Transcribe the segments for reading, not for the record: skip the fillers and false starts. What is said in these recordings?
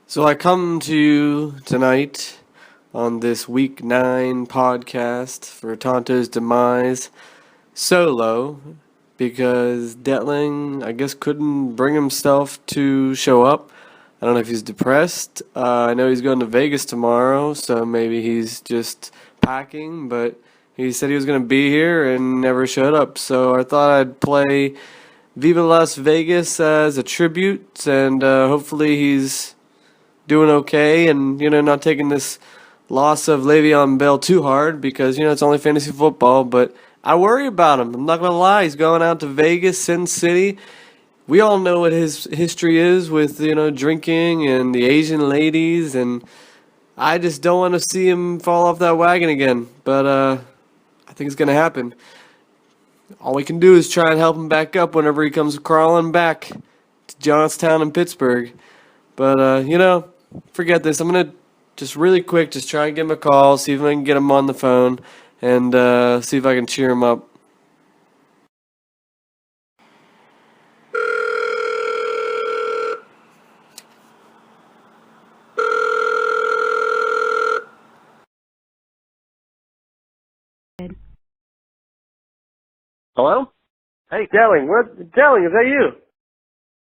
So I come to you tonight on this Week 9 podcast for Tonto's Demise solo because Detling, I guess, couldn't bring himself to show up. I don't know if he's depressed. I know he's going to Vegas tomorrow, so maybe he's just packing, but he said he was going to be here and never showed up. So I thought I'd play Viva Las Vegas as a tribute, and hopefully he's doing okay and, not taking this loss of Le'Veon Bell too hard because, it's only fantasy football, but I worry about him. I'm not going to lie. He's going out to Vegas, Sin City. We all know what his history is with, drinking and the Asian ladies, and I just don't want to see him fall off that wagon again, but I think it's going to happen. All we can do is try and help him back up whenever he comes crawling back to Johnstown and Pittsburgh. But, forget this. I'm going to just really quick just try and give him a call, see if I can get him on the phone, and see if I can cheer him up. Hello? Hey, Delling, Delling, is that you?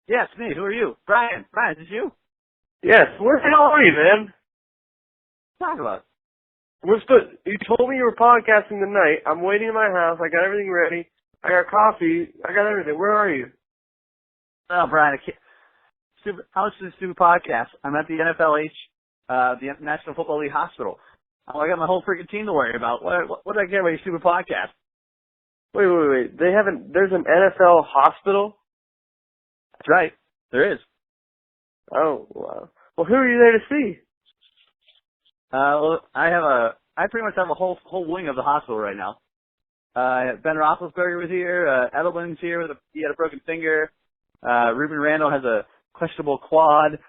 Yes, me. Who are you? Brian. Brian, is this you? Yes. Where the hell are you, man? Talk about. You told me you were podcasting tonight. I'm waiting in my house. I got everything ready. I got coffee. I got everything. Where are you? Oh, Brian, I can't. How much is this stupid podcast? I'm at the NFLH, the National Football League Hospital. I got my whole freaking team to worry about. What do I care about your stupid podcast? Wait. There's an NFL hospital? That's right. There is. Oh, wow. Well, who are you there to see? Well, I pretty much have a whole wing of the hospital right now. Ben Roethlisberger was here. Edelman's here he had a broken finger. Ruben Randall has a questionable quad.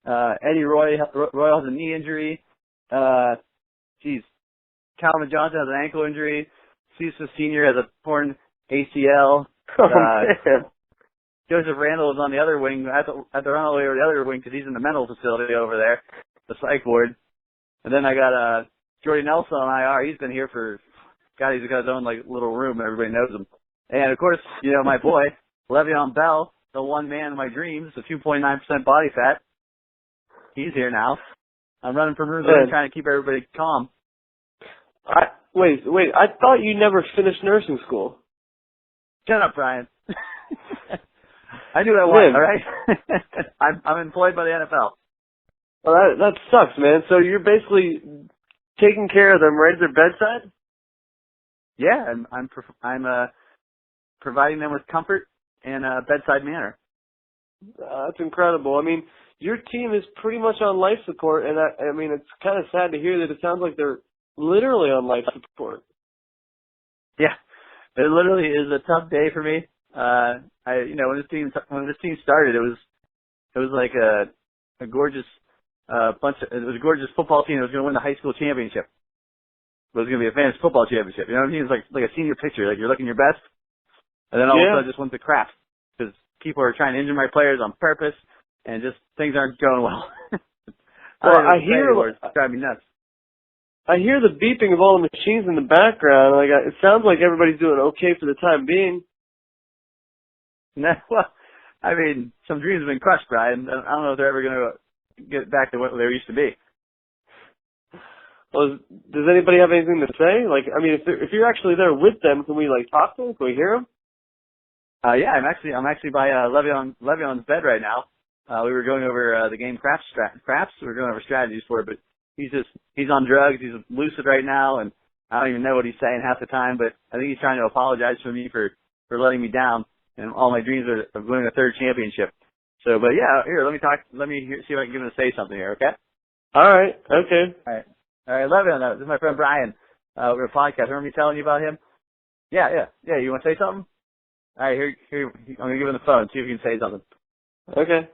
Eddie Royal has a knee injury. Calvin Johnson has an ankle injury. Cecil Sr. has a torn ACL. Man. Joseph Randall is on the other wing. I have to run all the way over the other wing because he's in the mental facility over there, the psych ward. And then I got Jordy Nelson on IR. He's been here he's got his own little room and everybody knows him. And of course, my boy, Le'Veon Bell, the one man of my dreams, the 2.9% body fat. He's here now. I'm running from room to room trying to keep everybody calm. Wait, I thought you never finished nursing school. Shut up, Brian. I knew that once, all right? I'm employed by the NFL. Well, that sucks, man. So you're basically taking care of them right at their bedside? Yeah, I'm providing them with comfort and a bedside manner. That's incredible. I mean, your team is pretty much on life support, and I mean, it's kind of sad to hear that it sounds like they're literally on life support. Yeah, it literally is a tough day for me. When this team started, it was like a gorgeous it was a gorgeous football team that was going to win the high school championship. It was going to be a fantasy football championship. You know what I mean? It's like a senior picture. Like you're looking your best, and then all of a sudden it just went to crap because people are trying to injure my players on purpose, and just things aren't going well. I hear it's driving me nuts. I hear the beeping of all the machines in the background. It sounds like everybody's doing okay for the time being. Well, I mean, some dreams have been crushed, Brian. I don't know if they're ever going to get back to what they used to be. Well, does anybody have anything to say? If you're actually there with them, can we talk to them? Can we hear them? Yeah, I'm actually by Le'Veon's bed right now. We were going over the game craps. We were going over strategies for it, but he's on drugs. He's lucid right now, and I don't even know what he's saying half the time. But I think he's trying to apologize for me for letting me down. And all my dreams are of winning a third championship. So, but yeah, here, let me see if I can get him to say something here, okay? All right, okay. All right, Le'Veon, this is my friend Brian. We're a podcast. Remember me telling you about him? Yeah, you want to say something? All right, here, I'm going to give him the phone, see if he can say something. Okay.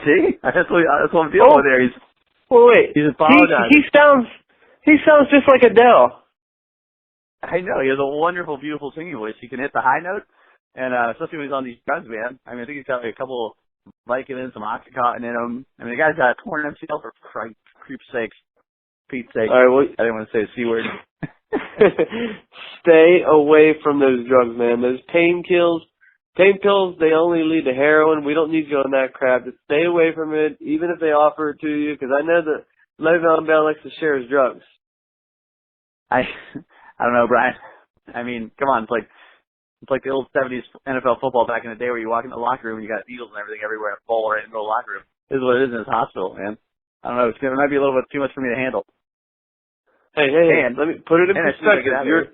See? That's what I'm dealing with there. Well, wait. He's apologizing. He sounds just like Adele. I know. He has a wonderful, beautiful singing voice. He can hit the high note, and especially when he's on these drugs, man. I mean, I think he's got like a couple Vicodin, some Oxycontin in him. I mean, the guy's got a torn MCL for creep's sakes. Pete's sake. All right, well, I didn't want to say the C word. stay away from those drugs, man. Those pain pills, they only lead to heroin. We don't need you on that crap. Just stay away from it, even if they offer it to you, because I know that Le'Veon Bell likes to share his drugs. I don't know, Brian. I mean, come on, it's like the old '70s NFL football back in the day where you walk in the locker room and you got needles and everything everywhere in a bowl right in the middle of the locker room. This is what it is in this hospital, man. I don't know. It might be a little bit too much for me to handle. Hey, and, let me put it in perspective.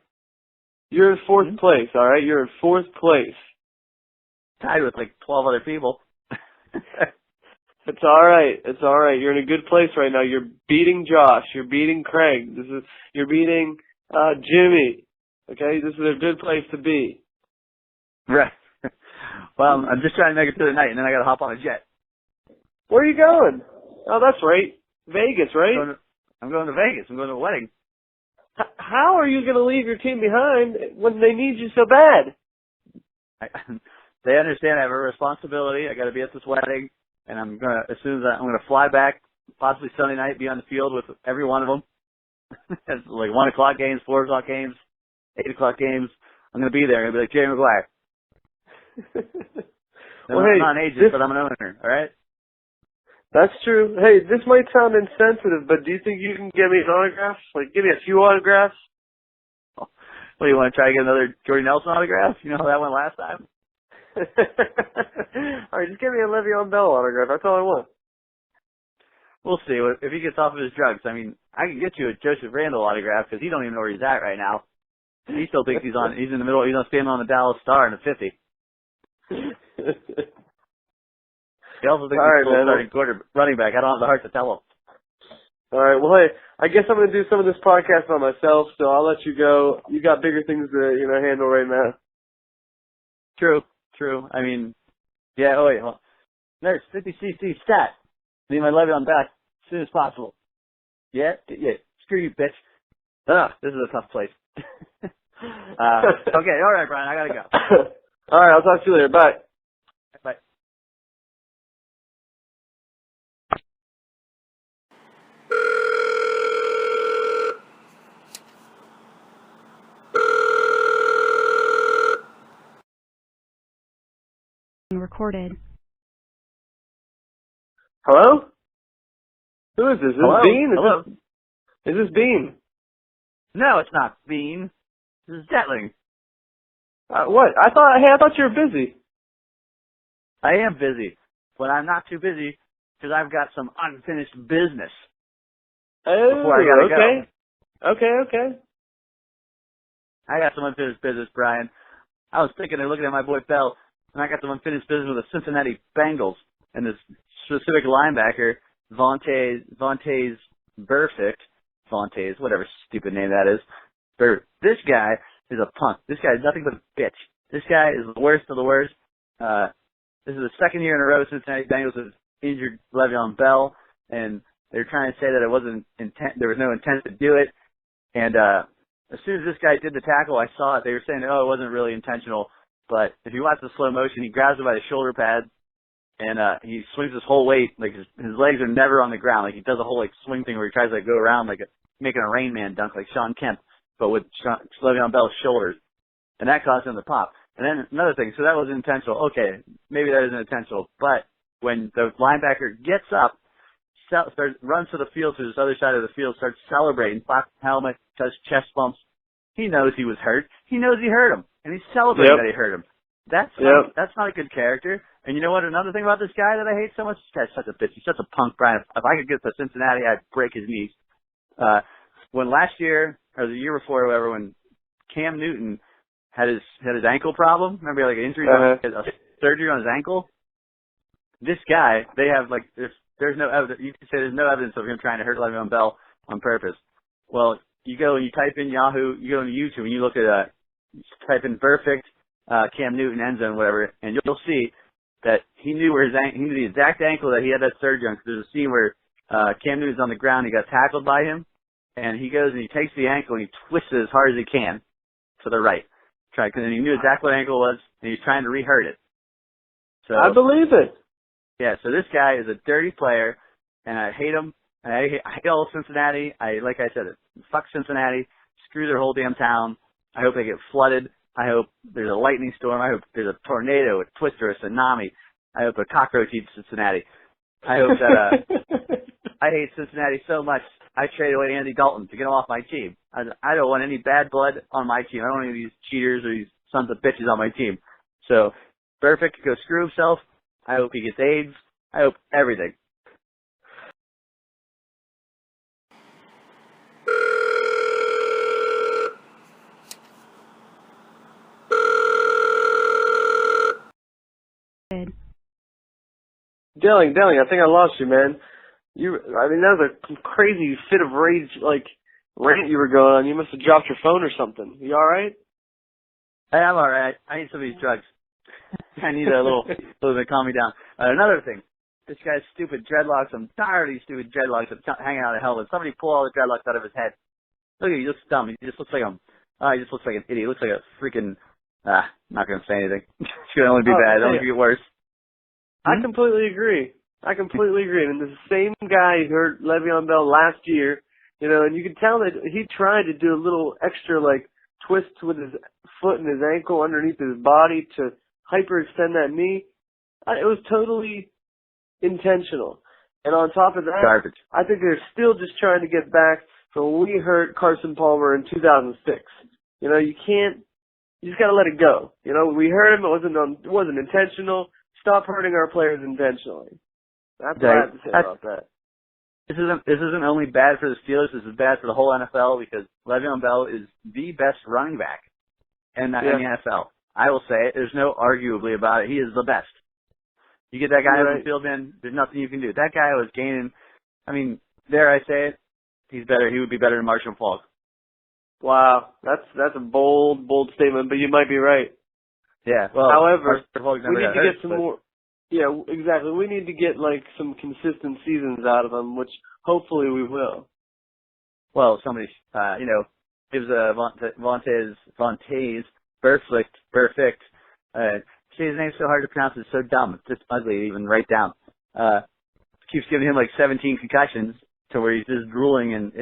You're in fourth place, all right? You're in fourth place. Tied with like 12 other people. It's all right. It's all right. You're in a good place right now. You're beating Josh. You're beating Craig. You're beating Jimmy. Okay, this is a good place to be. Right. Well, I'm just trying to make it through the night, and then I got to hop on a jet. Where are you going? Oh, that's right. Vegas, right? I'm going to Vegas. I'm going to a wedding. How are you going to leave your team behind when they need you so bad? They understand I have a responsibility. I got to be at this wedding, and I'm going to fly back, possibly Sunday night, be on the field with every one of them. It's like 1 o'clock games, 4 o'clock games, 8 o'clock games. I'm going to be there. I'm going to be like Jerry Maguire. Well, I'm not an agent, but I'm an owner. All right. That's true. Hey, this might sound insensitive, but do you think you can give me an autograph? Like, give me a few autographs? What, do you want to try to get another Jordy Nelson autograph? You know how that went last time? All right, just give me a Le'Veon Bell autograph. That's all I want. We'll see. If he gets off of his drugs, I mean, I can get you a Joseph Randle autograph because he don't even know where he's at right now. He still thinks he's in the middle. He's standing on the Dallas Star in the 50. He also thinks he's still starting running back. I don't have the heart to tell him. All right. Well, hey, I guess I'm going to do some of this podcast by myself, so I'll let you go. You got bigger things to handle right now. True. I mean, yeah. Oh wait, nurse, 50cc stat. Need my Le'Veon back as soon as possible. Yeah. Screw you, bitch. This is a tough place. Okay. All right, Brian. I gotta go. All right. I'll talk to you later. Bye. Bye. Recorded. Hello? Who is this? Is Hello? this Bean? Hello? Is this Bean? No, it's not Bean. This is Detling. What? I thought you were busy. I am busy, but I'm not too busy because I've got some unfinished business. Oh, before I gotta go. Okay. I got some unfinished business, Brian. I was thinking of looking at my boy Bell, and I got some unfinished business with the Cincinnati Bengals and this specific linebacker, Vontaze Burfict, whatever stupid name that is. This guy is a punk. This guy is nothing but a bitch. This guy is the worst of the worst. This is the second year in a row Cincinnati Bengals have injured Le'Veon Bell, and they're trying to say that it wasn't there was no intent to do it. And as soon as this guy did the tackle, I saw it. They were saying, it wasn't really intentional. But if you watch the slow motion, he grabs him by the shoulder pad, and he swings his whole weight. Like his legs are never on the ground. Like he does a whole swing thing where he tries to go around making a Rain Man dunk like Sean Kemp, but with Le'Veon Bell's shoulders. And that caused him to pop. And then another thing, so that was intentional. Okay, maybe that isn't intentional. But when the linebacker gets up, runs to the field, to this other side of the field, starts celebrating, claps helmet, does chest bumps, he knows he was hurt. He knows he hurt him. And he's celebrating that he hurt him. That's not a good character. And you know what? Another thing about this guy that I hate so much, this guy's such a bitch. He's such a punk, Brian. If I could get to Cincinnati, I'd break his knees. When last year, or the year before, or whatever, when Cam Newton had his ankle problem, remember like an injury, a surgery on his ankle? This guy, they have there's no evidence. You can say there's no evidence of him trying to hurt Le'Veon Bell on purpose. Well, you go and you type in Yahoo, you go into YouTube and you look at type in perfect Cam Newton end zone, whatever, and you'll see that he knew he knew the exact ankle that he had that surgery on. Because there's a scene where Cam Newton's on the ground, he got tackled by him, and he goes and he takes the ankle and he twists it as hard as he can to the right. Because he knew exactly what ankle it was, and he's trying to re-hurt it. So I believe it. yeah, so this guy is a dirty player, and I hate him. I hate all of Cincinnati. Like I said, fuck Cincinnati. Screw their whole damn town. I hope they get flooded. I hope there's a lightning storm. I hope there's a tornado, a twister, a tsunami. I hope a cockroach eats Cincinnati. I hope that I hate Cincinnati so much, I traded away Andy Dalton to get him off my team. I don't want any bad blood on my team. I don't want any of these cheaters or these sons of bitches on my team. So, Perfect can go screw himself. I hope he gets AIDS. I hope everything. Delling, I think I lost you, man. That was a crazy fit of rage, rant you were going on. You must have dropped your phone or something. You alright? Hey, I'm alright. I need some of these drugs. I need a little bit to calm me down. Another thing. This guy's stupid dreadlocks. I'm tired of these stupid dreadlocks hanging out of helmet. Somebody pull all the dreadlocks out of his head. Look at him. He looks dumb. He just looks like he just looks like an idiot. He looks like a freaking, not going to say anything. It's going to only be bad. It'll only get worse. I completely agree. And the same guy who hurt Le'Veon Bell last year, and you can tell that he tried to do a little extra, twist with his foot and his ankle underneath his body to hyperextend that knee. It was totally intentional. And on top of that, Garbage. I think they're still just trying to get back from when we hurt Carson Palmer in 2006. You just got to let it go. We hurt him. It wasn't intentional. Stop hurting our players intentionally. That's what I have to say about that. This isn't only bad for the Steelers. This is bad for the whole NFL because Le'Veon Bell is the best running back in the NFL. I will say it. There's no arguably about it. He is the best. You get that guy on the field, man, there's nothing you can do. That guy was gaining, dare I say it, he's better. He would be better than Marshall Faulk. Wow. That's a bold statement, but you might be right. Yeah. Well, however, we need to get some more. Yeah, exactly. We need to get some consistent seasons out of him, which hopefully we will. Well, somebody, gives Vontaze perfect. See, his name's so hard to pronounce. It's so dumb. It's just ugly to even write down. Keeps giving him 17 concussions to where he's just drooling and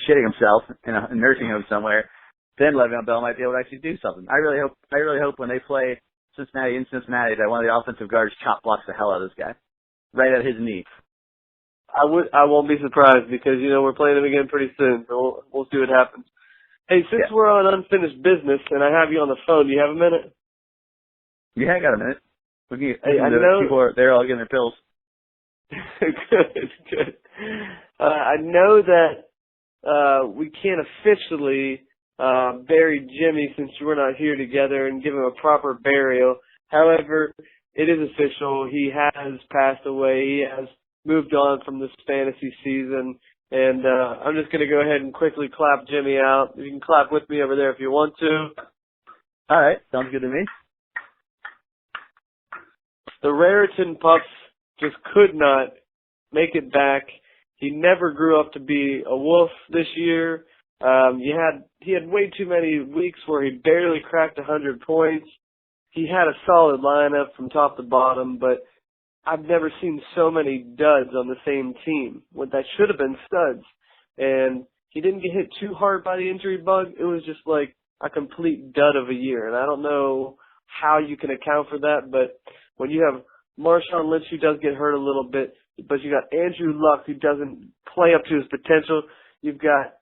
shitting himself in a nursing home somewhere. Then Le'Veon Bell might be able to actually do something. I really hope when they play Cincinnati in Cincinnati that one of the offensive guards chop blocks the hell out of this guy. Right at his knee. I won't be surprised because, we're playing him again pretty soon, so we'll see what happens. Hey, since we're on unfinished business and I have you on the phone, do you have a minute? Yeah, I got a minute. I know people they're all getting their pills. Good. I know that we can't officially bury Jimmy since we're not here together and give him a proper burial. However, it is official. He has passed away. He has moved on from this fantasy season. And I'm just going to go ahead and quickly clap Jimmy out. You can clap with me over there if you want to. All right. Sounds good to me. The Raritan Pups just could not make it back. He never grew up to be a Wolf this year. He had way too many weeks where he barely cracked 100 points. He had a solid lineup from top to bottom, but I've never seen so many duds on the same team. That should have been studs. And he didn't get hit too hard by the injury bug. It was just like a complete dud of a year. And I don't know how you can account for that, but when you have Marshawn Lynch who does get hurt a little bit, but you got Andrew Luck who doesn't play up to his potential. You've got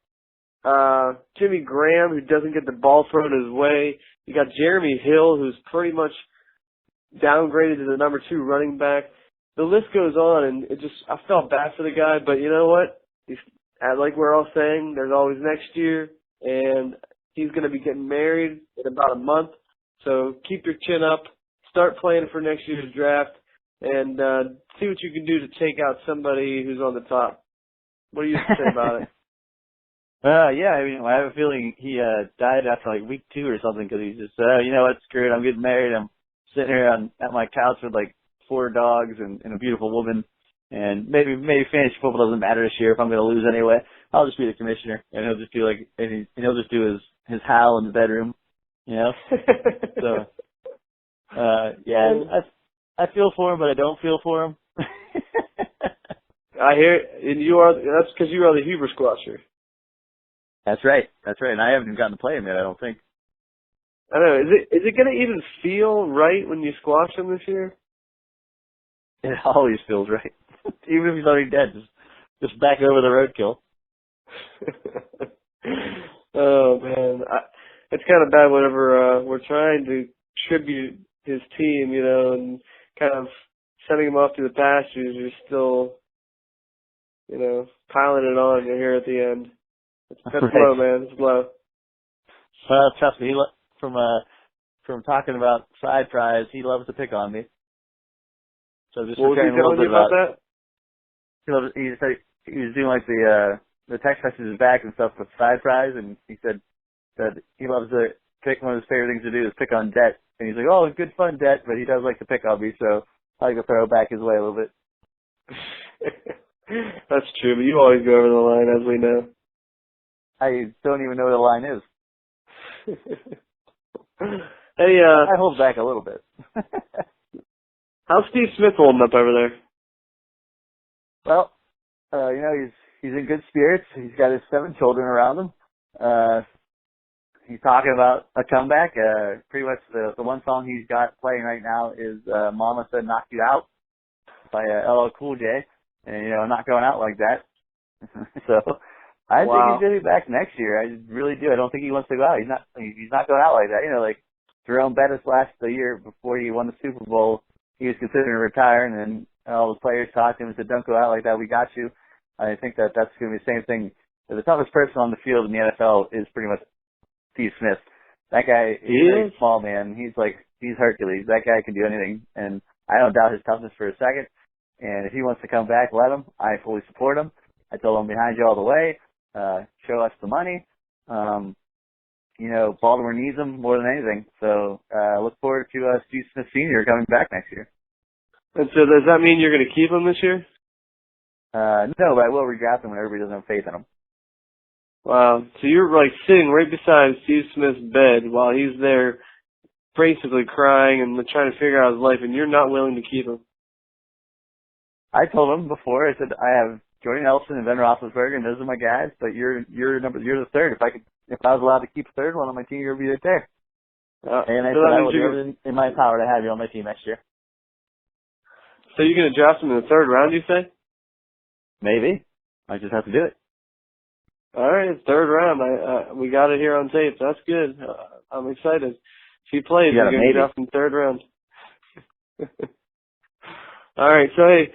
Jimmy Graham who doesn't get the ball thrown his way. You got Jeremy Hill who's pretty much downgraded to the number 2 running back. The list goes on, and I felt bad for the guy, but you know what? Like we're all saying, there's always next year, and he's going to be getting married in about a month. So keep your chin up, start playing for next year's draft, and see what you can do to take out somebody who's on the top. What do you say about it? Yeah, I have a feeling he died after week 2 or something because he's just, you know what, screw it, I'm getting married. I'm sitting here at my couch with 4 dogs and a beautiful woman. And maybe fantasy football doesn't matter this year if I'm going to lose anyway. I'll just be the commissioner, and he'll just do he'll just do his howl in the bedroom, you know. So, yeah, I feel for him, but I don't feel for him. I hear, and that's because you are the Huber squasher. That's right, and I haven't even gotten to play him yet. I don't think. I don't know. Is it going to even feel right when you squash him this year? It always feels right, even if he's already dead. Just back over the roadkill. Oh man, it's kind of bad whenever we're trying to tribute his team, you know, and kind of sending him off to the pastures. You're still, you know, piling it on here at the end. That's Right. low, man. It's low. Trust me, from talking about side prize, he loves to pick on me. So just What was he telling you about that? He said he was doing like the text messages back and stuff with side prize, and he said that he loves to pick. One of his favorite things to do is pick on Det, and he's like, "Oh, good fun, Det," but he does like to pick on me, so I like to throw it back his way a little bit. That's true, but you always go over the line, as we know. I don't even know what the line is. Hey, I hold back a little bit. how's Steve Smith holding up over there? Well, you know, he's in good spirits. He's got his 7 children around him. He's talking about a comeback. Pretty much the one song he's got playing right now is Mama Said Knock You Out by LL Cool J. And, you know, I'm not going out like that. So I think he's going to be back next year. I really do. I don't think he wants to go out. He's not going out like that. You know, like Jerome Bettis the year before he won the Super Bowl, he was considering retiring, and all the players talked to him and said, "Don't go out like that. We got you." I think that's going to be the same thing. The toughest person on the field in the NFL is pretty much Steve Smith. That guy is a small man. He's Hercules. That guy can do anything, and I don't doubt his toughness for a second. And if he wants to come back, let him. I fully support him. I told him behind you all the way. Show us the money. You know, Baltimore needs him more than anything. So look forward to Steve Smith Sr. coming back next year. And so does that mean you're going to keep him this year? No, but I will redraft him when everybody doesn't have faith in him. Wow. So you're like sitting right beside Steve Smith's bed while he's there basically crying and trying to figure out his life, and you're not willing to keep him. I told him before, I said, I have Jordy Nelson and Ben Roethlisberger, and those are my guys, but you're the third. If I was allowed to keep a third one on my team, you'd be right there. And I said I will do everything in my power to have you on my team next year. So you're going to draft him in the 3rd round, you say? Maybe. I just have to do it. All right, 3rd round. We got it here on tape. That's good. I'm excited. If he plays, we're going to draft him 3rd round. All right, so hey,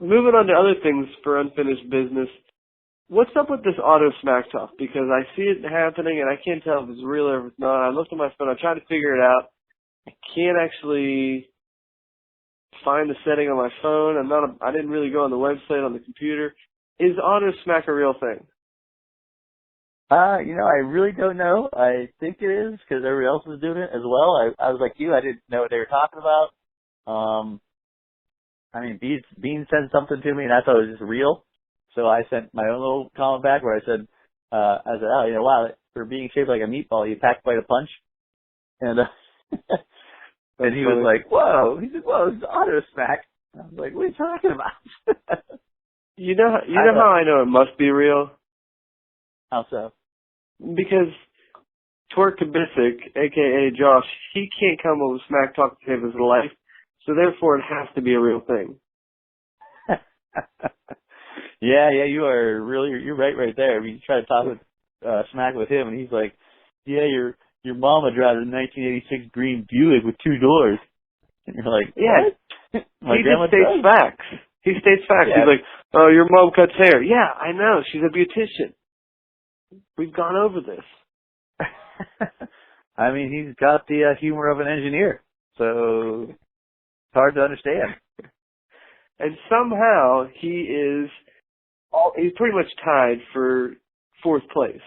moving on to other things for unfinished business. What's up with this auto smack talk? Because I see it happening and I can't tell if it's real or if it's not. I looked at my phone. I tried to figure it out. I can't actually find the setting on my phone. I didn't really go on the website on the computer. Is auto smack a real thing? You know, I really don't know. I think it is because everybody else is doing it as well. I was like you. I didn't know what they were talking about. I mean, Bean sent something to me, and I thought it was just real. So I sent my own little comment back where I said, oh, you know, wow, for being shaped like a meatball, you pack quite a punch. And and he was like, whoa. He said, whoa, it's auto smack. And I was like, what are you talking about? You know how I know it must be real? How so? Because Twerk Kabisik, a.k.a. Josh, he can't come up with smack talk to save his life. So therefore, it has to be a real thing. Yeah, you're right there. I mean, you try to talk with smack with him, and he's like, yeah, your mama drives a 1986 green Buick with 2 doors. And you're like, yeah, what? He just states facts. He states facts. Yeah. He's like, oh, your mom cuts hair. Yeah, I know. She's a beautician. We've gone over this. I mean, he's got the humor of an engineer, so it's hard to understand. And somehow he's pretty much tied for 4th place.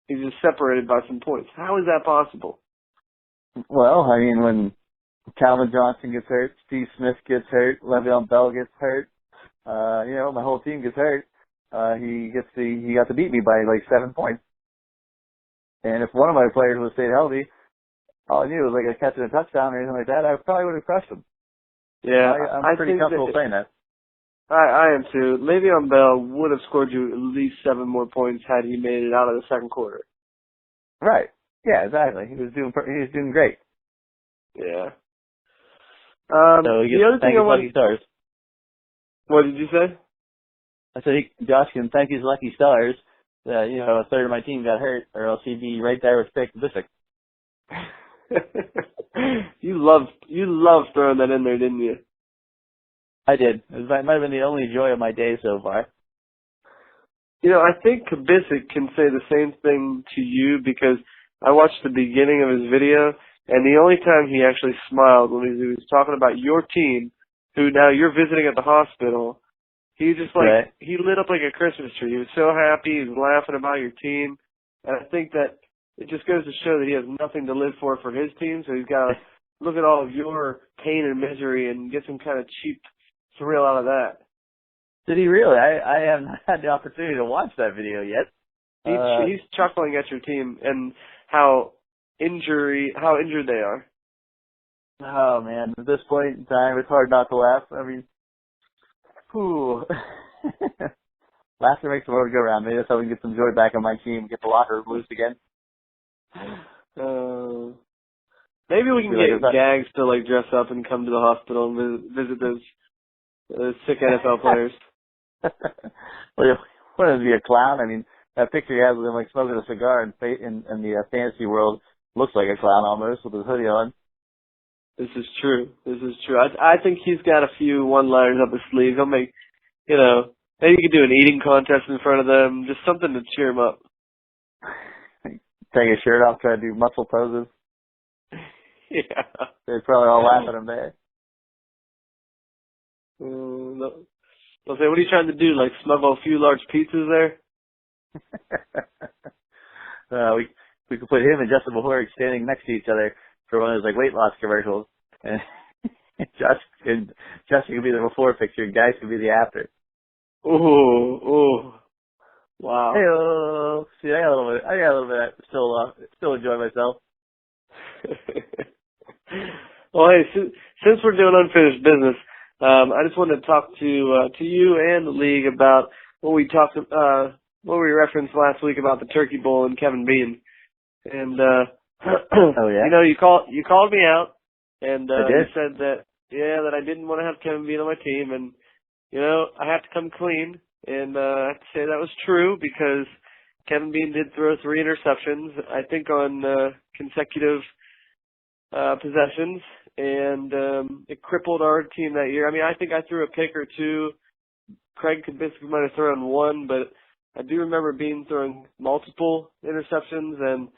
He's just separated by some points. How is that possible? Well, I mean, when Calvin Johnson gets hurt, Steve Smith gets hurt, Le'Veon Bell gets hurt. My whole team gets hurt. He got to beat me by like 7 points. And if one of my players would have stayed healthy, all I knew was like a catch and a touchdown or anything like that, I probably would have crushed him. Yeah, I'm pretty comfortable saying that. I am too. Le'Veon Bell would have scored you at least 7 more points had he made it out of the second quarter. Right. Yeah, exactly. He was doing great. Yeah. So he gets the other thing I want. Lucky Stars. What did you say? I said Josh can thank his lucky stars that a third of my team got hurt, or else he'd be right there with Vic Bisek. You loved throwing that in there, didn't you? I did. It might have been the only joy of my day so far. I think Kabisic can say the same thing to you because I watched the beginning of his video, and the only time he actually smiled when he was talking about your team, who now you're visiting at the hospital. He just he lit up like a Christmas tree. He was so happy. He was laughing about your team, and I think that it just goes to show that he has nothing to live for his team. So he's got to look at all of your pain and misery and get some kind of cheap thrill out of that. Did he really? I haven't had the opportunity to watch that video yet. He's chuckling at your team and how injured they are. Oh man, at this point in time, it's hard not to laugh. I mean, whew. Laughter makes the world go round. Maybe that's how we can get some joy back on my team, get the locker room loose again. Maybe we can get Gags to dress up and come to the hospital and visit those sick NFL players. Well, what is he, a clown? I mean, that picture he has with him smoking a cigar in the fantasy world looks like a clown almost with his hoodie on. This is true. I think he's got a few one-liners up his sleeve. He'll make, maybe you could do an eating contest in front of them, just something to cheer him up. Take his shirt off, try to do muscle poses. Yeah. They'd probably all laugh at him there. They'll say, what are you trying to do, smuggle a few large pizzas there? We could put him and Justin Before standing next to each other for one of those weight loss commercials. And Justin could be the before picture and Guys could be the after. Ooh. Wow. Hey, see, I got a little bit. Still enjoy myself. Well, hey, since we're doing unfinished business, I just wanted to talk to you and the league about what we referenced last week about the Turkey Bowl and Kevin Bean. And oh yeah, you called me out, and you did? said that I didn't want to have Kevin Bean on my team, and I have to come clean. And I have to say that was true because Kevin Bean did throw 3 interceptions, I think on consecutive possessions, and it crippled our team that year. I mean, I think I threw a pick or two. Craig Kabisic might have thrown 1, but I do remember Bean throwing multiple interceptions, and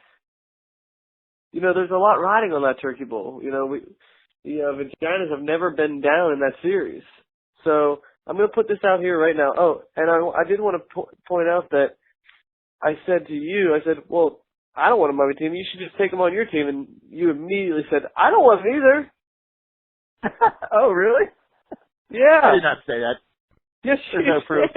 there's a lot riding on that Turkey Bowl. Vaginas have never been down in that series, so I'm going to put this out here right now. Oh, and I did want to point out that I said to you, well, I don't want him on my team. You should just take him on your team. And you immediately said, I don't want him either. Oh, really? Yeah. I did not say that. Yes, There's no proof.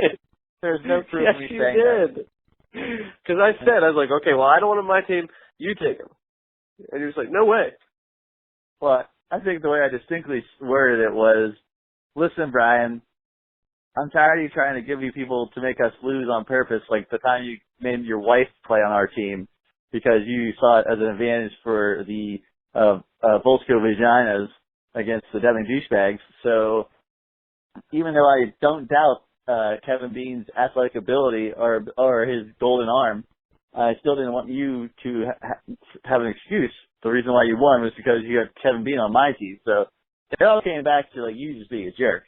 There's no proof of me saying that. Because I was like, okay, well, I don't want him on my team. You take him. And you're just like, no way. Well, I think the way I distinctly worded it was, listen, Brian, I'm tired of you trying to give me people to make us lose on purpose, like the time you made your wife play on our team because you saw it as an advantage for the Volsco Vaginas against the Devin Douchebags. So even though I don't doubt Kevin Bean's athletic ability or his golden arm, I still didn't want you to have an excuse. The reason why you won was because you had Kevin Bean on my team. So it all came back to you just being a jerk.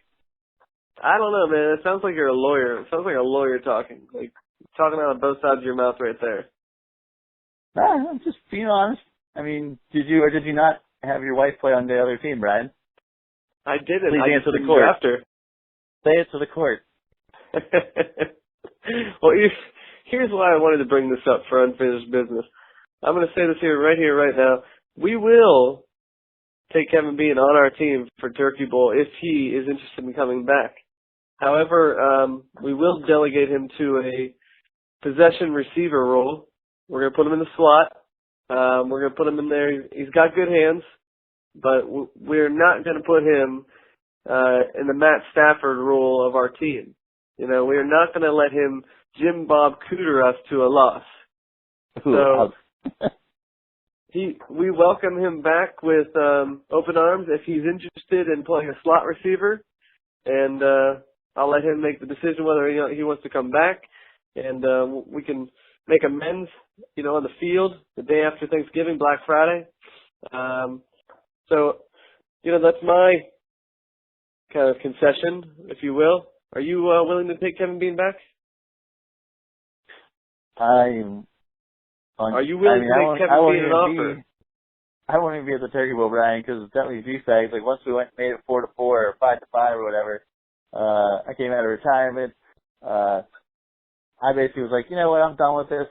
I don't know, man. It sounds like you're a lawyer. It sounds like a lawyer talking. Talking out of both sides of your mouth right there. I'm just being honest. I mean, did you or did you not have your wife play on the other team, Brian? I didn't. Please I answer the court. After. Say it to the court. Well, here's why I wanted to bring this up for unfinished business. I'm going to say this right here, right now. We will take Kevin Bean on our team for Turkey Bowl if he is interested in coming back. However, we will delegate him to a possession receiver role. We're going to put him in the slot. We're going to put him in there. He's got good hands, but we're not going to put him in the Matt Stafford role of our team. You know, we are not going to let him Jim Bob Cooter us to a loss. So we welcome him back with open arms if he's interested in playing a slot receiver, and I'll let him make the decision whether he wants to come back, and we can make amends, you know, on the field the day after Thanksgiving, Black Friday. So, you know, that's my kind of concession, if you will. Are you willing to take Kevin Bean back? Are you willing to make Kevin Bean an offer? I won't even be at the Turkey Bowl, Brian, because definitely douchebags. Like once we made it 4-4 or 5-5 or whatever, I came out of retirement. I basically was like, you know what, I'm done with this.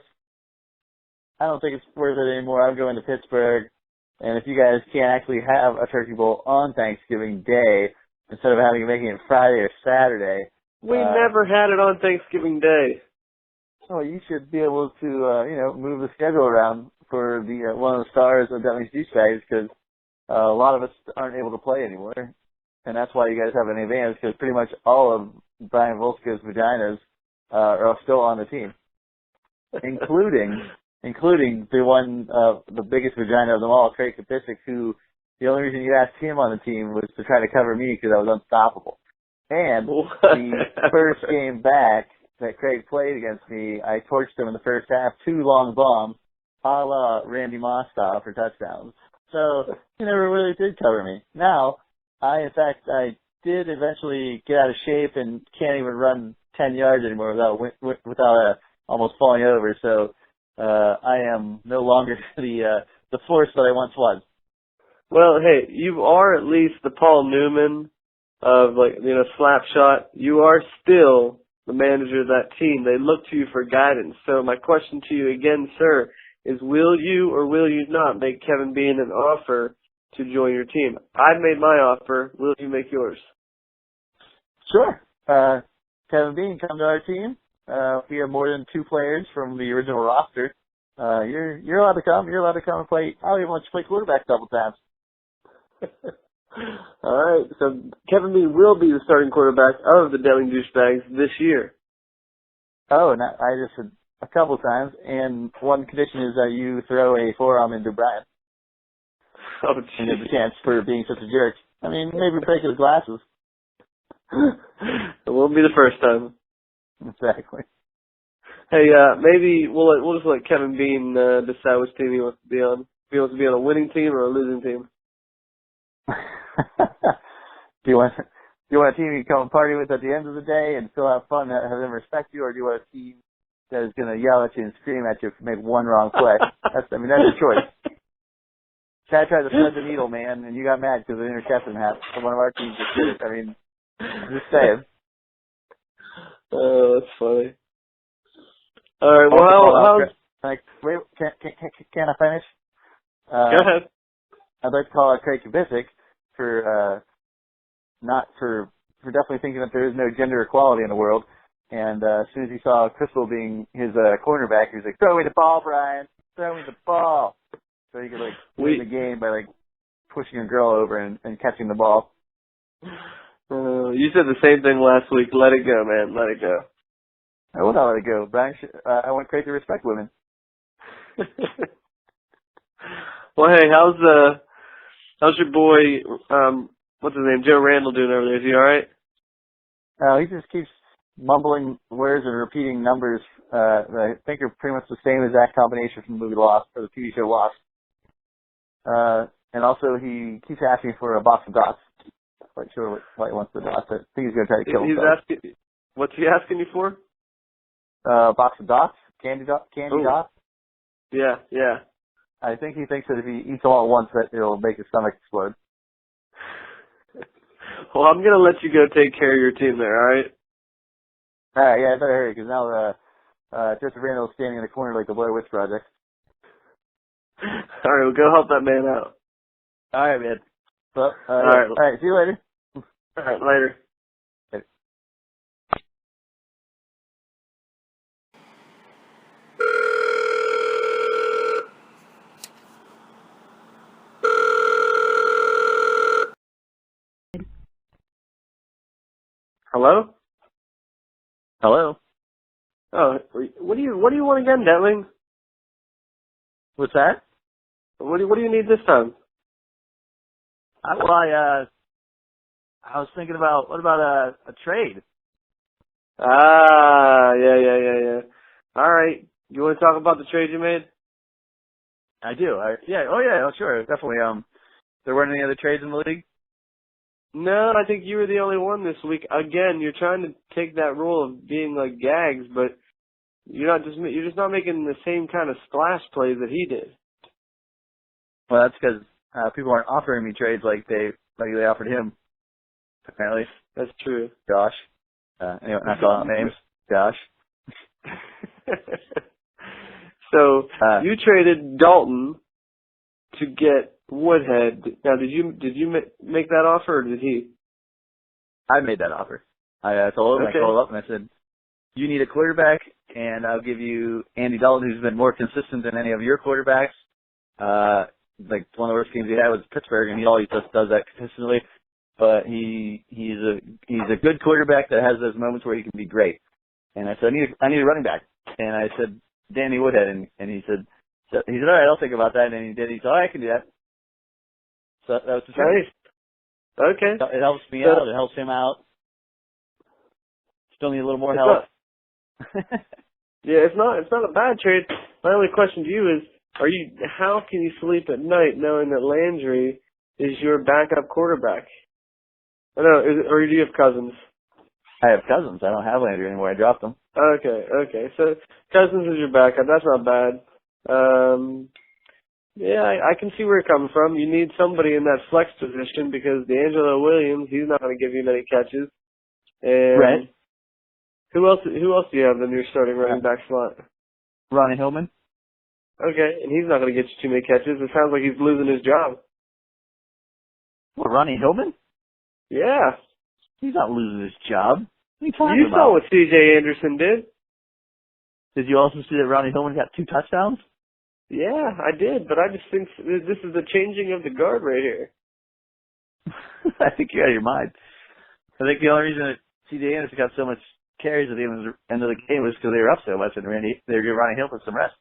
I don't think it's worth it anymore. I'm going to Pittsburgh, and if you guys can't actually have a Turkey Bowl on Thanksgiving Day instead of making it Friday or Saturday, we never had it on Thanksgiving Day. Oh, you should be able to, move the schedule around for the one of the stars of Detlef's douchebags, because a lot of us aren't able to play anymore, and that's why you guys have an advantage, because pretty much all of Brian Volska's vaginas are still on the team, including the one, the biggest vagina of them all, Craig Kapisic, who the only reason you asked him on the team was to try to cover me because I was unstoppable. And the first game back that Craig played against me, I torched him in the first half, 2 long bombs, a la Randy Moss style for touchdowns. So he never really did cover me. Now, I did eventually get out of shape and can't even run 10 yards anymore without almost falling over. So I am no longer the force that I once was. Well, hey, you are at least the Paul Newman of, Slapshot. You are still the manager of that team. They look to you for guidance. So my question to you again, sir, is will you or will you not make Kevin Bean an offer to join your team? I've made my offer. Will you make yours? Sure. Kevin Bean, come to our team. We have more than 2 players from the original roster. You're allowed to come. You're allowed to come and play. I'll even let you play quarterback a couple times. All right. So Kevin Bean will be the starting quarterback of the Delling Douchebags this year. Oh, and I just said a couple times, and one condition is that you throw a forearm into Brian. Oh, and there's a chance for being such a jerk. I mean, maybe break his glasses. It won't be the first time. Exactly. Hey, maybe we'll just let Kevin Bean decide which team he wants to be on. If he wants to be on a winning team or a losing team. Do you want a team you can come and party with at the end of the day and still have fun and have them respect you, or do you want a team that is going to yell at you and scream at you if you make one wrong play? That's your choice. Chad tried to thread the needle, man, and you got mad because of the interception hat. So one of our teams just did it. I mean, I'm just saying. Oh, that's funny. All right. Well, wait, can I finish? Go ahead. I'd like to call out Craig Kubisic for definitely thinking that there is no gender equality in the world. And as soon as he saw Crystal being his cornerback, he was like, "Throw me the ball, Brian. Throw me the ball." So he could win the game by pushing a girl over and catching the ball. You said the same thing last week. Let it go, man. Let it go. I will not let it go. Brian, I want Craig to respect women. Well, hey, how's your boy? What's his name? Joe Randall doing over there? Is he all right? He just keeps mumbling words and repeating numbers. I think are pretty much the same exact combination from the movie Lost, or the TV show Lost. And also he keeps asking for a box of dots. Not quite sure why he wants the dots. I think he's going to try to kill himself. What's he asking you for? Box of dots? Candy dots? Yeah. I think he thinks that if he eats them all at once, that it'll make his stomach explode. Well, I'm going to let you go take care of your team there, all right? All right, yeah, I better hurry, because now Joseph Randall's standing in the corner like the Blair Witch Project. All right, well, go help that man out. All right, man. Well, right. all right. See you later. All right, later. Hello? Hello. Oh, what do you want again, Detling? What's that? What do you need this time? I was thinking about what about a trade? Ah, yeah. All right. You want to talk about the trade you made? I do. Yeah. Oh yeah. Oh, sure. Definitely. There weren't any other trades in the league. No, I think you were the only one this week. Again, you're trying to take that role of being like Gags, but you're just not making the same kind of splash plays that he did. Well, that's because people aren't offering me trades like they offered him. Apparently, That's true. Josh. Anyway, not calling out names. Josh. So Uh, you traded Dalton to get Woodhead. Now, did you make that offer, or did he? I made that offer. I told him. Okay. I called up and I said, "You need a quarterback, and I'll give you Andy Dalton, who's been more consistent than any of your quarterbacks. Like one of the worst games he had was Pittsburgh, and he always just does that consistently. But he's a good quarterback that has those moments where he can be great." And I said, I need a running back. And I said, Danny Woodhead, and he said, all right, I'll think about that. And he did. He said, all right, I can do that. So that was the trade. Nice. Okay. It helps me out. It helps him out. Still need a little more help. Yeah, it's not a bad trade. My only question to you is, how can you sleep at night knowing that Landry is your backup quarterback? I know, or do you have Cousins? I have Cousins. I don't have Landry anymore. I dropped him. Okay. So Cousins is your backup. That's not bad. Yeah, I can see where you're coming from. You need somebody in that flex position because D'Angelo Williams, he's not going to give you many catches. And Right. Who else do you have in your starting running back slot? Ronnie Hillman. Okay, and he's not going to get you too many catches. It sounds like he's losing his job. What, Ronnie Hillman? Yeah. He's not losing his job. What are you talking You about? saw what C.J. Anderson did. Did you also see that Ronnie Hillman got 2 touchdowns? Yeah, I did, but I just think this is the changing of the guard right here. I think you're out of your mind. I think the only reason that C.J. Anderson got so much carries at the end of the game was because they were up so much and they were giving Ronnie Hillman some rest.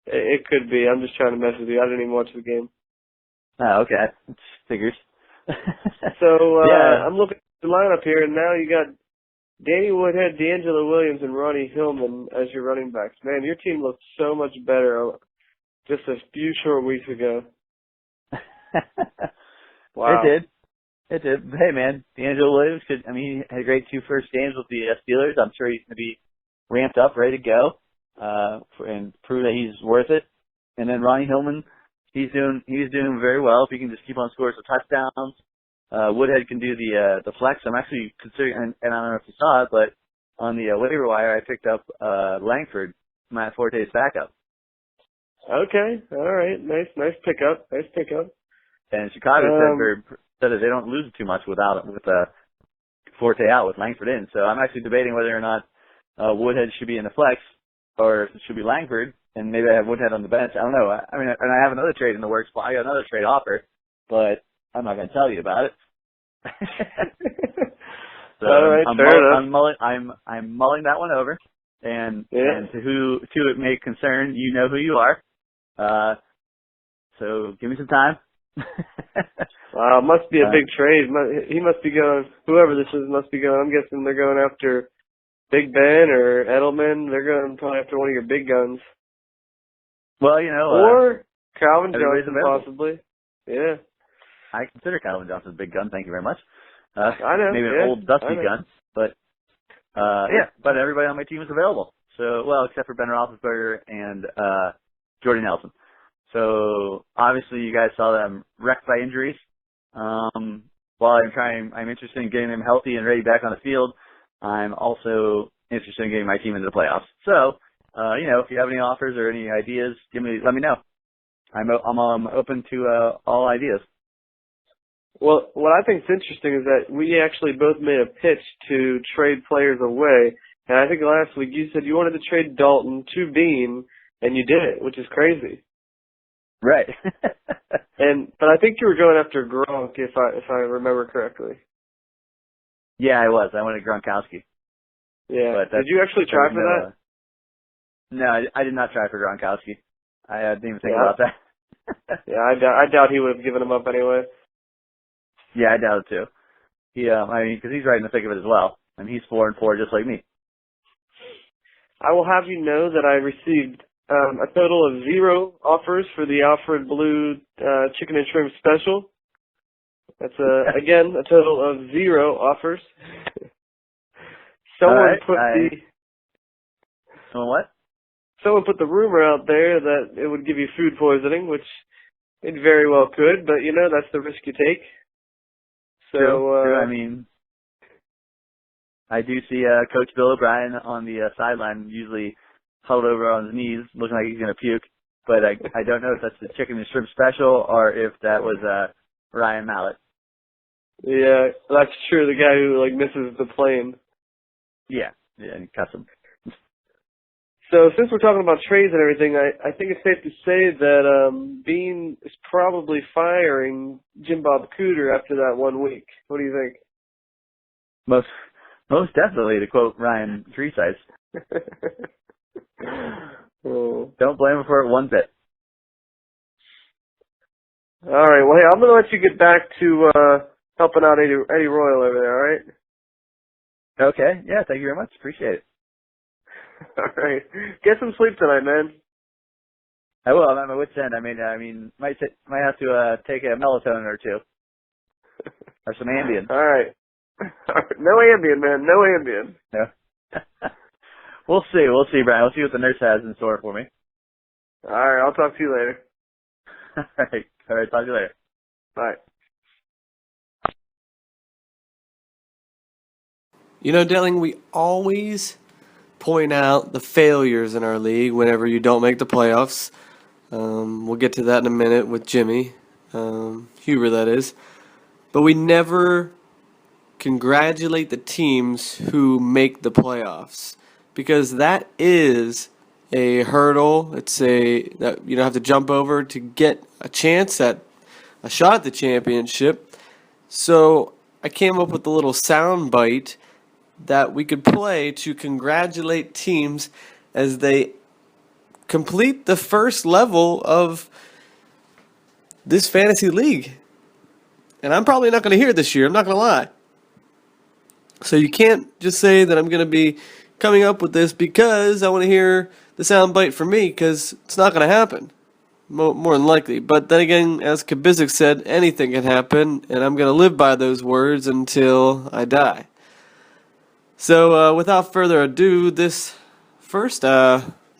It could be. I'm just trying to mess with you. I didn't even watch the game. Oh, okay. Figures. So yeah. I'm looking at the lineup here, and now you got Danny Woodhead, D'Angelo Williams, and Ronnie Hillman as your running backs. Man, your team looks so much better just a few short weeks ago. Wow. It did. Hey, man, D'Angelo Williams he had a great 2 first games with the Steelers. I'm sure he's going to be ramped up, ready to go, and prove that he's worth it. And then Ronnie Hillman, he's doing very well. If he can just keep on scoring some touchdowns. Woodhead can do the flex. I'm actually considering, and I don't know if you saw it, but on the waiver wire, I picked up Langford, Matt Forte's backup. Okay, all right, nice pickup. And Chicago said that they don't lose too much with Forte out with Langford in. So I'm actually debating whether or not Woodhead should be in the flex or it should be Langford, and maybe I have Woodhead on the bench. I don't know. And I have another trade in the works. I got another trade offer, but I'm not going to tell you about it. So all right, I'm mulling that one over, and to it may concern, you know who you are. So give me some time. Wow, must be a big trade. He must be going. Whoever this is must be going. I'm guessing they're going after Big Ben or Edelman. They're going probably after one of your big guns. Well, or Calvin Johnson, possibly. Yeah. I consider Calvin Johnson a big gun. Thank you very much. I know. Maybe an old dusty gun, but but everybody on my team is available. So, well, except for Ben Roethlisberger and Jordy Nelson. So obviously, you guys saw that I'm wrecked by injuries. While I'm interested in getting them healthy and ready back on the field. I'm also interested in getting my team into the playoffs. So, if you have any offers or any ideas, let me know. I'm open to all ideas. Well, what I think is interesting is that we actually both made a pitch to trade players away. And I think last week you said you wanted to trade Dalton to Bean, and you did it, which is crazy. Right. But I think you were going after Gronk, if I remember correctly. Yeah, I was. I wanted Gronkowski. Yeah. But did you actually try for that? No, I did not try for Gronkowski. I didn't even think about that. Yeah, I doubt he would have given him up anyway. Yeah, I doubt it too. Because he's right in the thick of it as well, and he's 4-4 just like me. I will have you know that I received a total of 0 offers for the Alfred Blue chicken and shrimp special. That's again a total of 0 offers. Someone put the rumor out there that it would give you food poisoning, which it very well could, but that's the risk you take. So True. I do see Coach Bill O'Brien on the sideline, usually huddled over on his knees, looking like he's going to puke. But I don't know if that's the chicken and shrimp special or if that was Ryan Mallett. Yeah, that's true. The guy who misses the plane. Yeah, and he cuts him. So since we're talking about trades and everything, I think it's safe to say that Bean is probably firing Jim Bob Cooter after that 1 week. What do you think? Most definitely, to quote Ryan Tresize. Don't blame him for it one bit. All right. Well, hey, I'm going to let you get back to helping out Eddie Royal over there, all right? Okay. Yeah, thank you very much. Appreciate it. All right. Get some sleep tonight, man. I will. I'm at my wit's end. Might have to take a melatonin or two. Or some Ambien. All right. No Ambien, man. No Ambien. No. We'll see, Brian. We'll see what the nurse has in store for me. All right. I'll talk to you later. All right. Talk to you later. Bye. Delling, we always point out the failures in our league whenever you don't make the playoffs. We'll get to that in a minute with Jimmy Huber, that is. But we never congratulate the teams who make the playoffs, because that is a hurdle. It's that you don't have to jump over to get a chance at a shot at the championship. So I came up with a little sound bite that we could play to congratulate teams as they complete the first level of this fantasy league. And I'm probably not going to hear it this year. I'm not going to lie. So you can't just say that I'm going to be coming up with this because I want to hear the soundbite from me, because it's not going to happen, more than likely. But then again, as Kabizik said, anything can happen, and I'm going to live by those words until I die. So without further ado, this first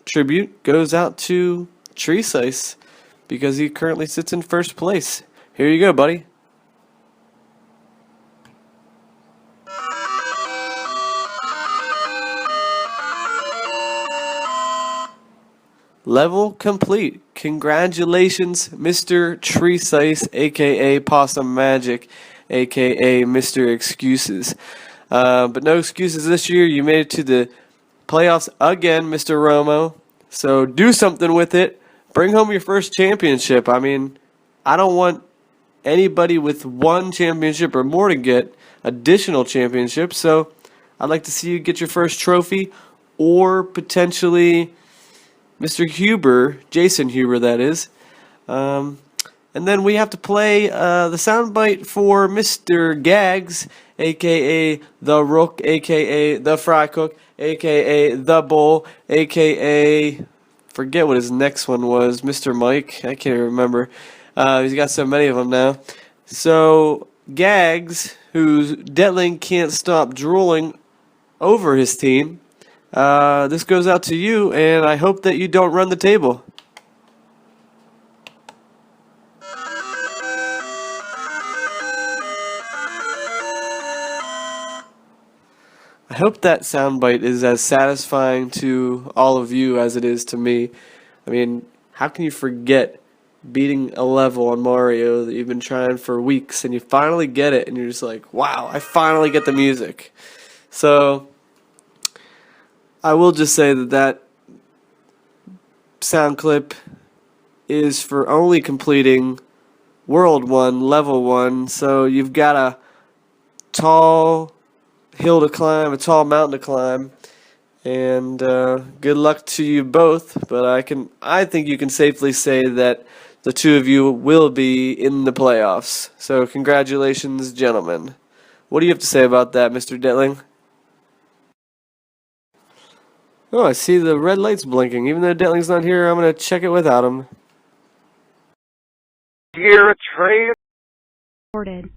tribute goes out to Tresize because he currently sits in first place. Here you go, buddy. Level complete. Congratulations, Mr. Tresize, a.k.a. Possum Magic, a.k.a. Mr. Excuses. But no excuses this year. You made it to the playoffs again, Mr. Romo. So do something with it. Bring home your first championship. I don't want anybody with one championship or more to get additional championships. So I'd like to see you get your first trophy, or potentially Mr. Huber, Jason Huber, that is. And then we have to play the soundbite for Mr. Gags, a.k.a. The Rook, a.k.a. The Fry Cook, a.k.a. The Bull, a.k.a. forget what his next one was, Mr. Mike. I can't remember. He's got so many of them now. So Gags, whose Detling can't stop drooling over his team, this goes out to you, and I hope that you don't run the table. I hope that soundbite is as satisfying to all of you as it is to me. How can you forget beating a level on Mario that you've been trying for weeks, and you finally get it, and you're just like, wow, I finally get the music. So I will just say that sound clip is for only completing World 1, Level 1, so you've got a tall hill to climb, a tall mountain to climb, and good luck to you both, but I think you can safely say that the two of you will be in the playoffs. So congratulations, gentlemen. What do you have to say about that, Mr. Detling? Oh, I see the red lights blinking. Even though Detling's not here, I'm going to check it without him. You're a train. Recorded.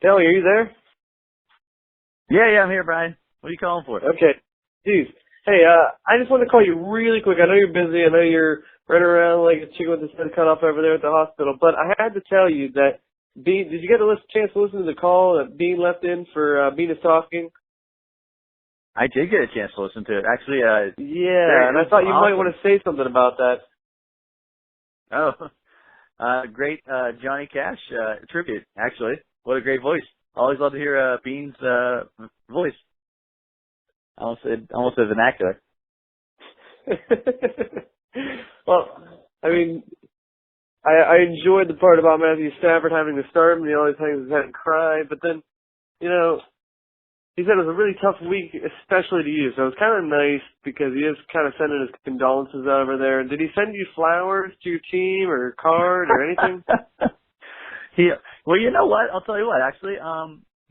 Deli, are you there? Yeah, I'm here, Brian. What are you calling for? Okay. Jeez. Hey, I just wanted to call you really quick. I know you're busy. I know you're running around like a chicken with his head cut off over there at the hospital. But I had to tell you that Bean, did you get a chance to listen to the call that Bean left in for Bean is Talking? I did get a chance to listen to it. Actually, yeah, and I thought you might want to say something about that. Great Johnny Cash tribute, actually. What a great voice. Always love to hear Bean's voice. Almost a vernacular. Well, I mean, I enjoyed the part about Matthew Stafford having to start him. The only thing is having to cry. But then, you know, he said it was a really tough week, especially to you. So it was kind of nice because he is kind of sending his condolences over there. Did he send you flowers to your team or a card or anything? Well, you know what? I'll tell you what. Actually,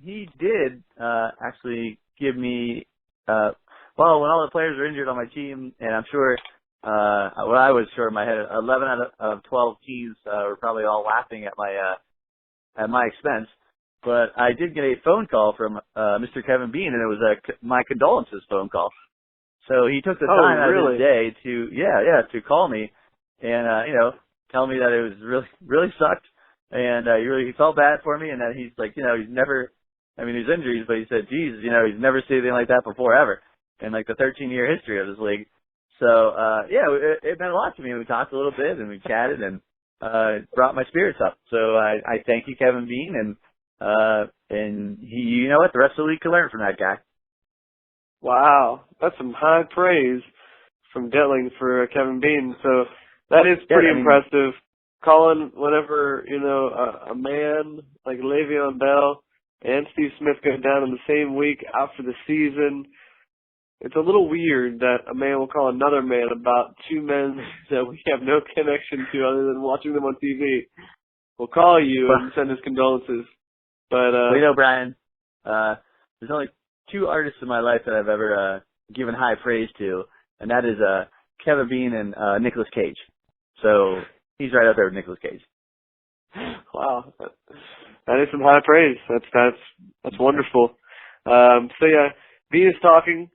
he did actually give me. Well, when all the players were injured on my team, and I'm sure, well, I was sure in my head, 11 out of 12 teams were probably all laughing at my expense. But I did get a phone call from Mr. Kevin Bean, and it was my condolences phone call. So he took the time out of his day to call me and tell me that it was really sucked, and he felt bad for me, and that he's like, he's never, I mean, there's injuries, but he said, geez, he's never seen anything like that before ever in like the 13-year history of this league. So it meant a lot to me. We talked a little bit and we chatted and brought my spirits up. So I thank you, Kevin Bean, and he, you know what, the rest of the league can learn from that guy. Wow, that's some high praise from Detling for Kevin Bean. So that is pretty impressive. Calling whenever, a man like Le'Veon Bell and Steve Smith go down in the same week out for the season. It's a little weird that a man will call another man about two men that we have no connection to other than watching them on TV. We'll call you and send his condolences. But Brian, there's only two artists in my life that I've ever given high praise to, and that is Kevin Bean and Nicolas Cage. So he's right up there with Nicolas Cage. Wow, that is some high praise. That's wonderful. So yeah, Bean is Talking.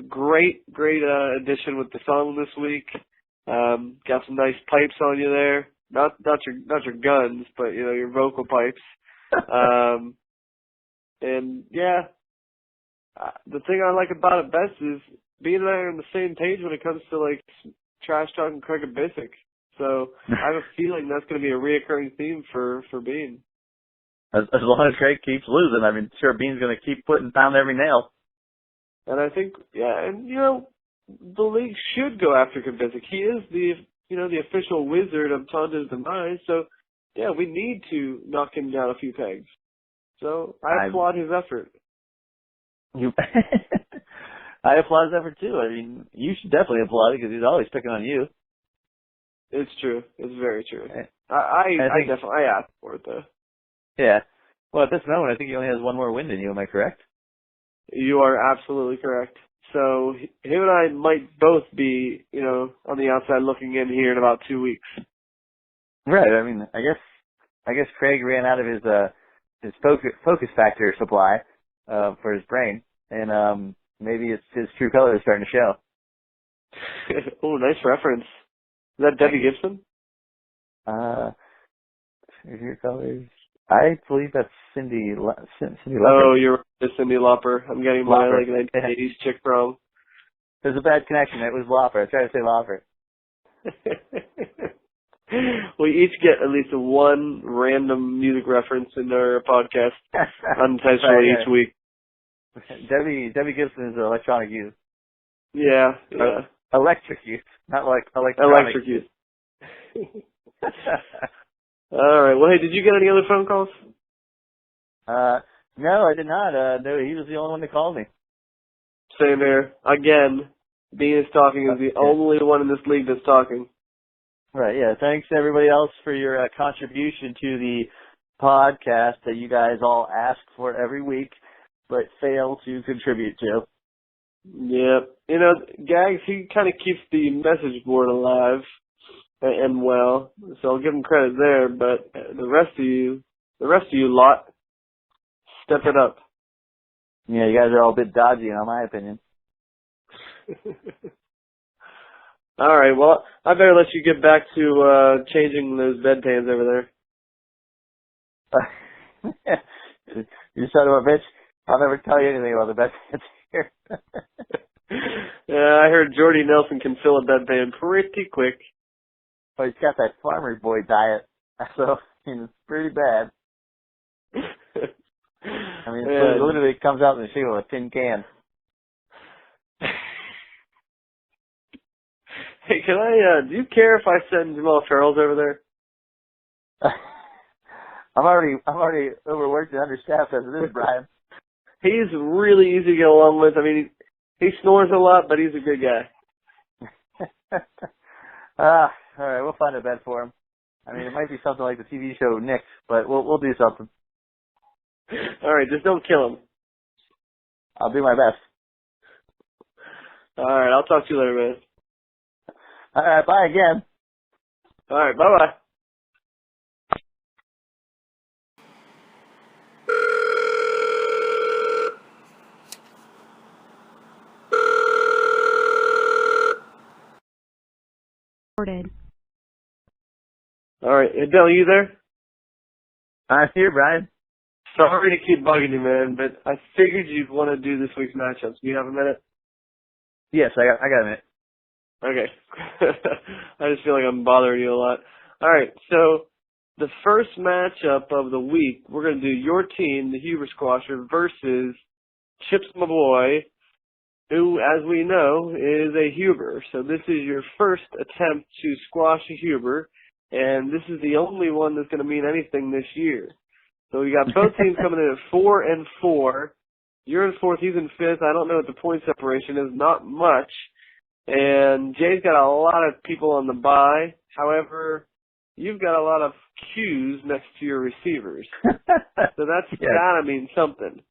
Great addition with the song this week. Got some nice pipes on you there. Not your guns, but your vocal pipes. And yeah, the thing I like about it best is Bean and I are on the same page when it comes to like trash talking Craig Bissick. So I have a feeling that's going to be a reoccurring theme for Bean. As long as Craig keeps losing, I mean, sure, Bean's going to keep putting pound every nail. And I think, the league should go after Kabisik. He is the official wizard of Tonto's demise. So, yeah, we need to knock him down a few pegs. So I applaud his effort. I applaud his effort too. I mean, you should definitely applaud it because he's always picking on you. It's true. It's very true. I definitely asked for it though. Yeah. Well, at this moment, I think he only has one more win than you. Am I correct? You are absolutely correct. So him and I might both be, on the outside looking in here in about 2 weeks. Right. I mean, I guess Craig ran out of his focus factor supply for his brain, and maybe it's his true colors starting to show. Oh, nice reference. Is that Debbie Gibson? True colors. I believe that's Cindy Lauper. Oh, you're right, Cindy Lauper. I'm getting my 1980s chick wrong. There's a bad connection. It was Loffer. I tried to say Loffer. We each get at least one random music reference in our podcast unintentionally each week. Debbie Gibson is an electronic youth. Yeah. Electric youth, not like electronic youth. All right. Well, hey, did you get any other phone calls? No, I did not. No, he was the only one that called me. Same here. Again, Bean is talking is the only one in this league that's talking. Right, yeah. Thanks to everybody else for your contribution to the podcast that you guys all ask for every week, but fail to contribute to. Yeah. You know, Gags, he kind of keeps the message board alive and well, so I'll give him credit there, but the rest of you lot, step it up. Yeah, you guys are all a bit dodgy, in my opinion. All right, well, I better let you get back to changing those bedpans over there. You son of a bitch. I'll never tell you anything about the bedpans here. Yeah, I heard Jordy Nelson can fill a bedpan pretty quick. Well, he's got that farmer boy diet, so it's pretty bad. I mean, it literally comes out in the shape of a tin can. Hey, can I, do you care if I send Jamal Charles over there? I'm already overworked and understaffed as it is, Brian. He's really easy to get along with. I mean, he snores a lot, but he's a good guy. All right, we'll find a bed for him. I mean, it might be something like the TV show Nick, but we'll do something. All right, just don't kill him. I'll do my best. All right, I'll talk to you later, man. All right, bye again. All right, bye-bye. All right, Adele, you there? I'm here, Brian. Sorry to keep bugging you, man, but I figured you'd want to do this week's matchups. Do you have a minute? Yes, I got a minute. Okay. I just feel like I'm bothering you a lot. All right, so the first matchup of the week, we're going to do your team, the Huber Squasher, versus Chips my boy, who, as we know, is a Huber. So this is your first attempt to squash a Huber, and this is the only one that's going to mean anything this year. So we got both teams coming in at 4-4. You're in fourth, he's in fifth. I don't know what the point separation is, not much. And Jay's got a lot of people on the bye. However, you've got a lot of Qs next to your receivers. So that's gotta mean something.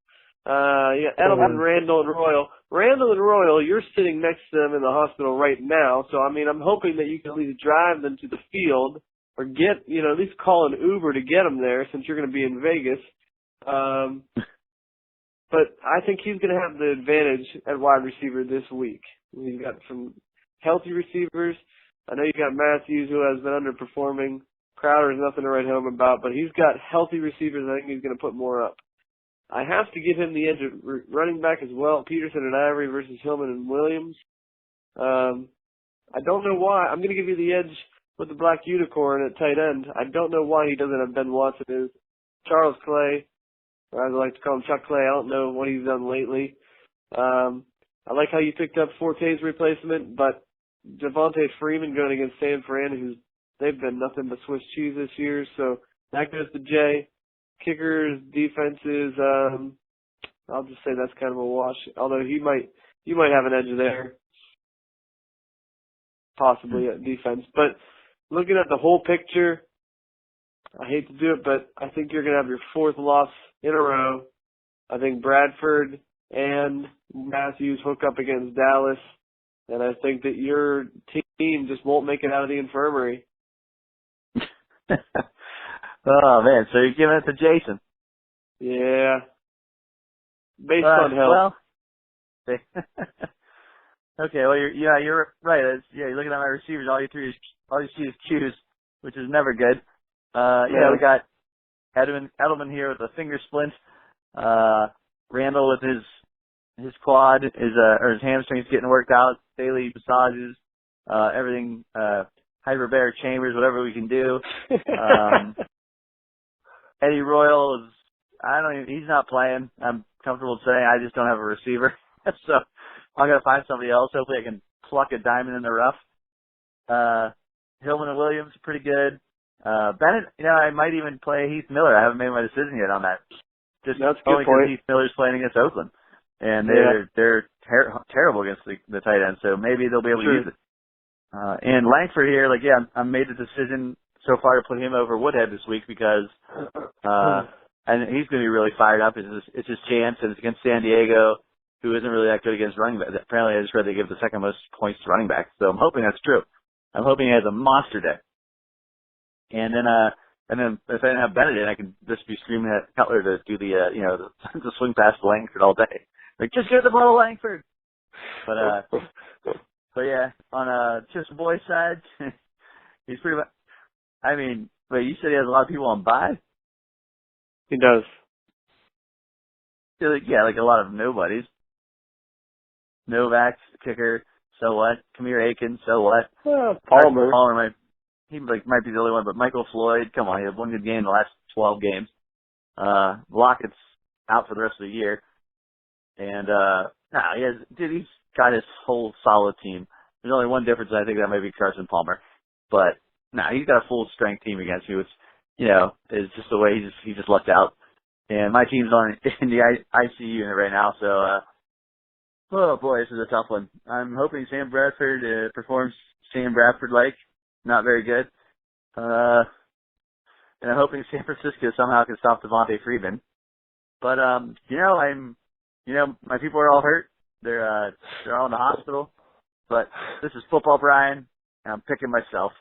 Edelman, Randall, and Royal. Randall and Royal, you're sitting next to them in the hospital right now. So, I mean, I'm hoping that you can at least drive them to the field or get, at least call an Uber to get them there since you're going to be in Vegas. But I think he's going to have the advantage at wide receiver this week. He's got some healthy receivers. I know you got Matthews, who has been underperforming. Crowder is nothing to write home about, but he's got healthy receivers. I think he's going to put more up. I have to give him the edge of running back as well. Peterson and Ivory versus Hillman and Williams. I don't know why. I'm going to give you the edge with the Black Unicorn at tight end. I don't know why he doesn't have Ben Watson. Is Charles Clay, or as I like to call him, Chuck Clay. I don't know what he's done lately. I like how you picked up Forte's replacement, but Devontae Freeman going against San Fran, they've been nothing but Swiss cheese this year, so that goes to Jay. Kickers, defenses, I'll just say that's kind of a wash. Although you might have an edge there, possibly at defense. But looking at the whole picture, I hate to do it, but I think you're going to have your fourth loss in a row. I think Bradford and Matthews hook up against Dallas, and I think that your team just won't make it out of the infirmary. Oh, man, so you're giving it to Jason. Yeah. Based on health. Well, okay, well, you're right. You're looking at my receivers, all you see is Q's, which is never good. We got Edelman here with a finger splint. Randall with his his quad is or his hamstring's getting worked out. Daily massages, everything, hyperbaric chambers, whatever we can do. Eddie Royal is, he's not playing. I'm comfortable saying I just don't have a receiver. So I'm going to find somebody else. Hopefully I can pluck a diamond in the rough. Hillman and Williams, pretty good. Bennett, I might even play Heath Miller. I haven't made my decision yet on that. Just That's only because point. Heath Miller's playing against Oakland. And they're terrible against the tight end, so maybe they'll be able to use it. And Langford here, I made the decision so far to put him over Woodhead this week because and he's going to be really fired up. It's his chance, and it's against San Diego, who isn't really that good against running back. Apparently, I just read they give the second most points to running backs, so I'm hoping that's true. I'm hoping he has a monster day. And then if I didn't have Bennett in, I could just be screaming at Cutler to do the swing pass to Langford all day. Just get the ball to Langford. But yeah, on just the boys' side, he's pretty much. But you said he has a lot of people on bye. He does. Like a lot of nobodies. Novak's kicker, so what? Kamir Aiken, so what? Palmer might be the only one, but Michael Floyd, come on, he had one good game in the last 12 games. Lockett's out for the rest of the year. And he's got his whole solid team. There's only one difference, I think that might be Carson Palmer. But he's got a full strength team against me, which, is just the way he just lucked out. And my team's in the ICU unit right now, so oh boy, this is a tough one. I'm hoping Sam Bradford performs Sam Bradford-like. Not very good. And I'm hoping San Francisco somehow can stop Devontae Freeman. But my people are all hurt. They're all in the hospital. But this is football, Brian, and I'm picking myself.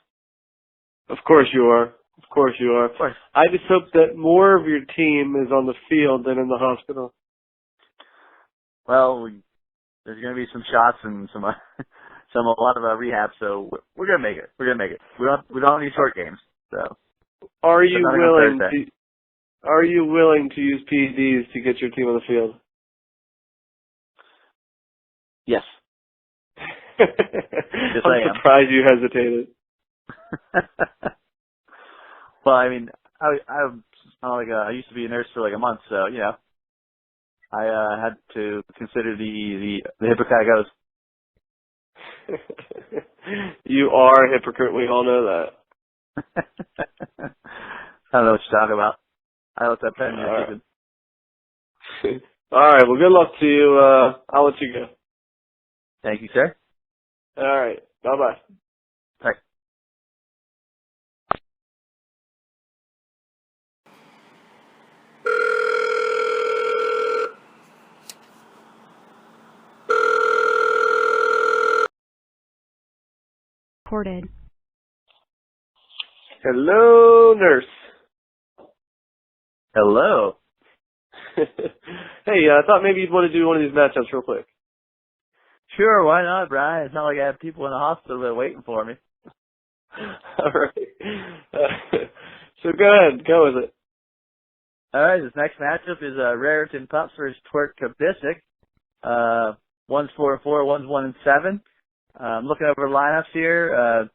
Of course you are. Of course you are. Of course. I just hope that more of your team is on the field than in the hospital. Well, there's going to be some shots and a lot of rehab, so we're going to make it. We're going to make it. We don't have any short games. So. Are you willing to use PEDs to get your team on the field? Yes. I'm surprised you hesitated. Well, I used to be a nurse for a month, so I had to consider the Hippocratic Oath. You are a hypocrite. We all know that. I don't know what you're talking about. I let that pen in. All right. Well, good luck to you. I'll let you go. Thank you, sir. All right. Bye-bye. Bye. Recorded. Hello, nurse. Hello. Hey, I thought maybe you'd want to do one of these matchups real quick. Sure, why not, Brian? It's not like I have people in the hospital that are waiting for me. All right. So go ahead. Go with it. All right, this next matchup is Raritan Pups versus Twerk Kabisik. One's 4-4, one's 1-7. Looking over the lineups here,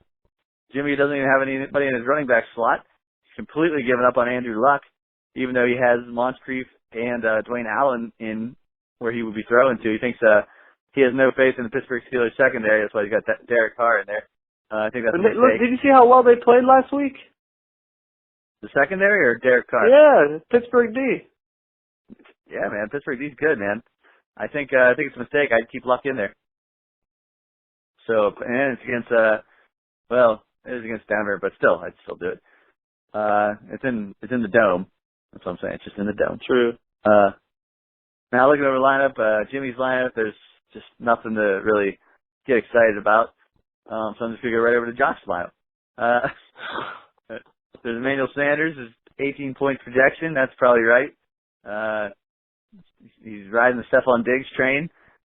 Jimmy doesn't even have anybody in his running back slot. He's completely given up on Andrew Luck, even though he has Moncrief and Dwayne Allen in where he would be throwing to. He thinks he has no faith in the Pittsburgh Steelers secondary. That's why he's got Derek Carr in there. I think that's a mistake. Look, did you see how well they played last week? The secondary or Derek Carr? Yeah, Pittsburgh D. Yeah, man, Pittsburgh D's good, man. I think it's a mistake. I'd keep Luck in there. So, and it's against it is against Denver, but still, I'd still do it. It's in the dome. That's what I'm saying. It's just in the dome. True. Now looking over the lineup, Jimmy's lineup, there's just nothing to really get excited about. So I'm just gonna go right over to Josh's lineup. There's Emmanuel Sanders, his 18-point projection. That's probably right. He's riding the Stephon Diggs train.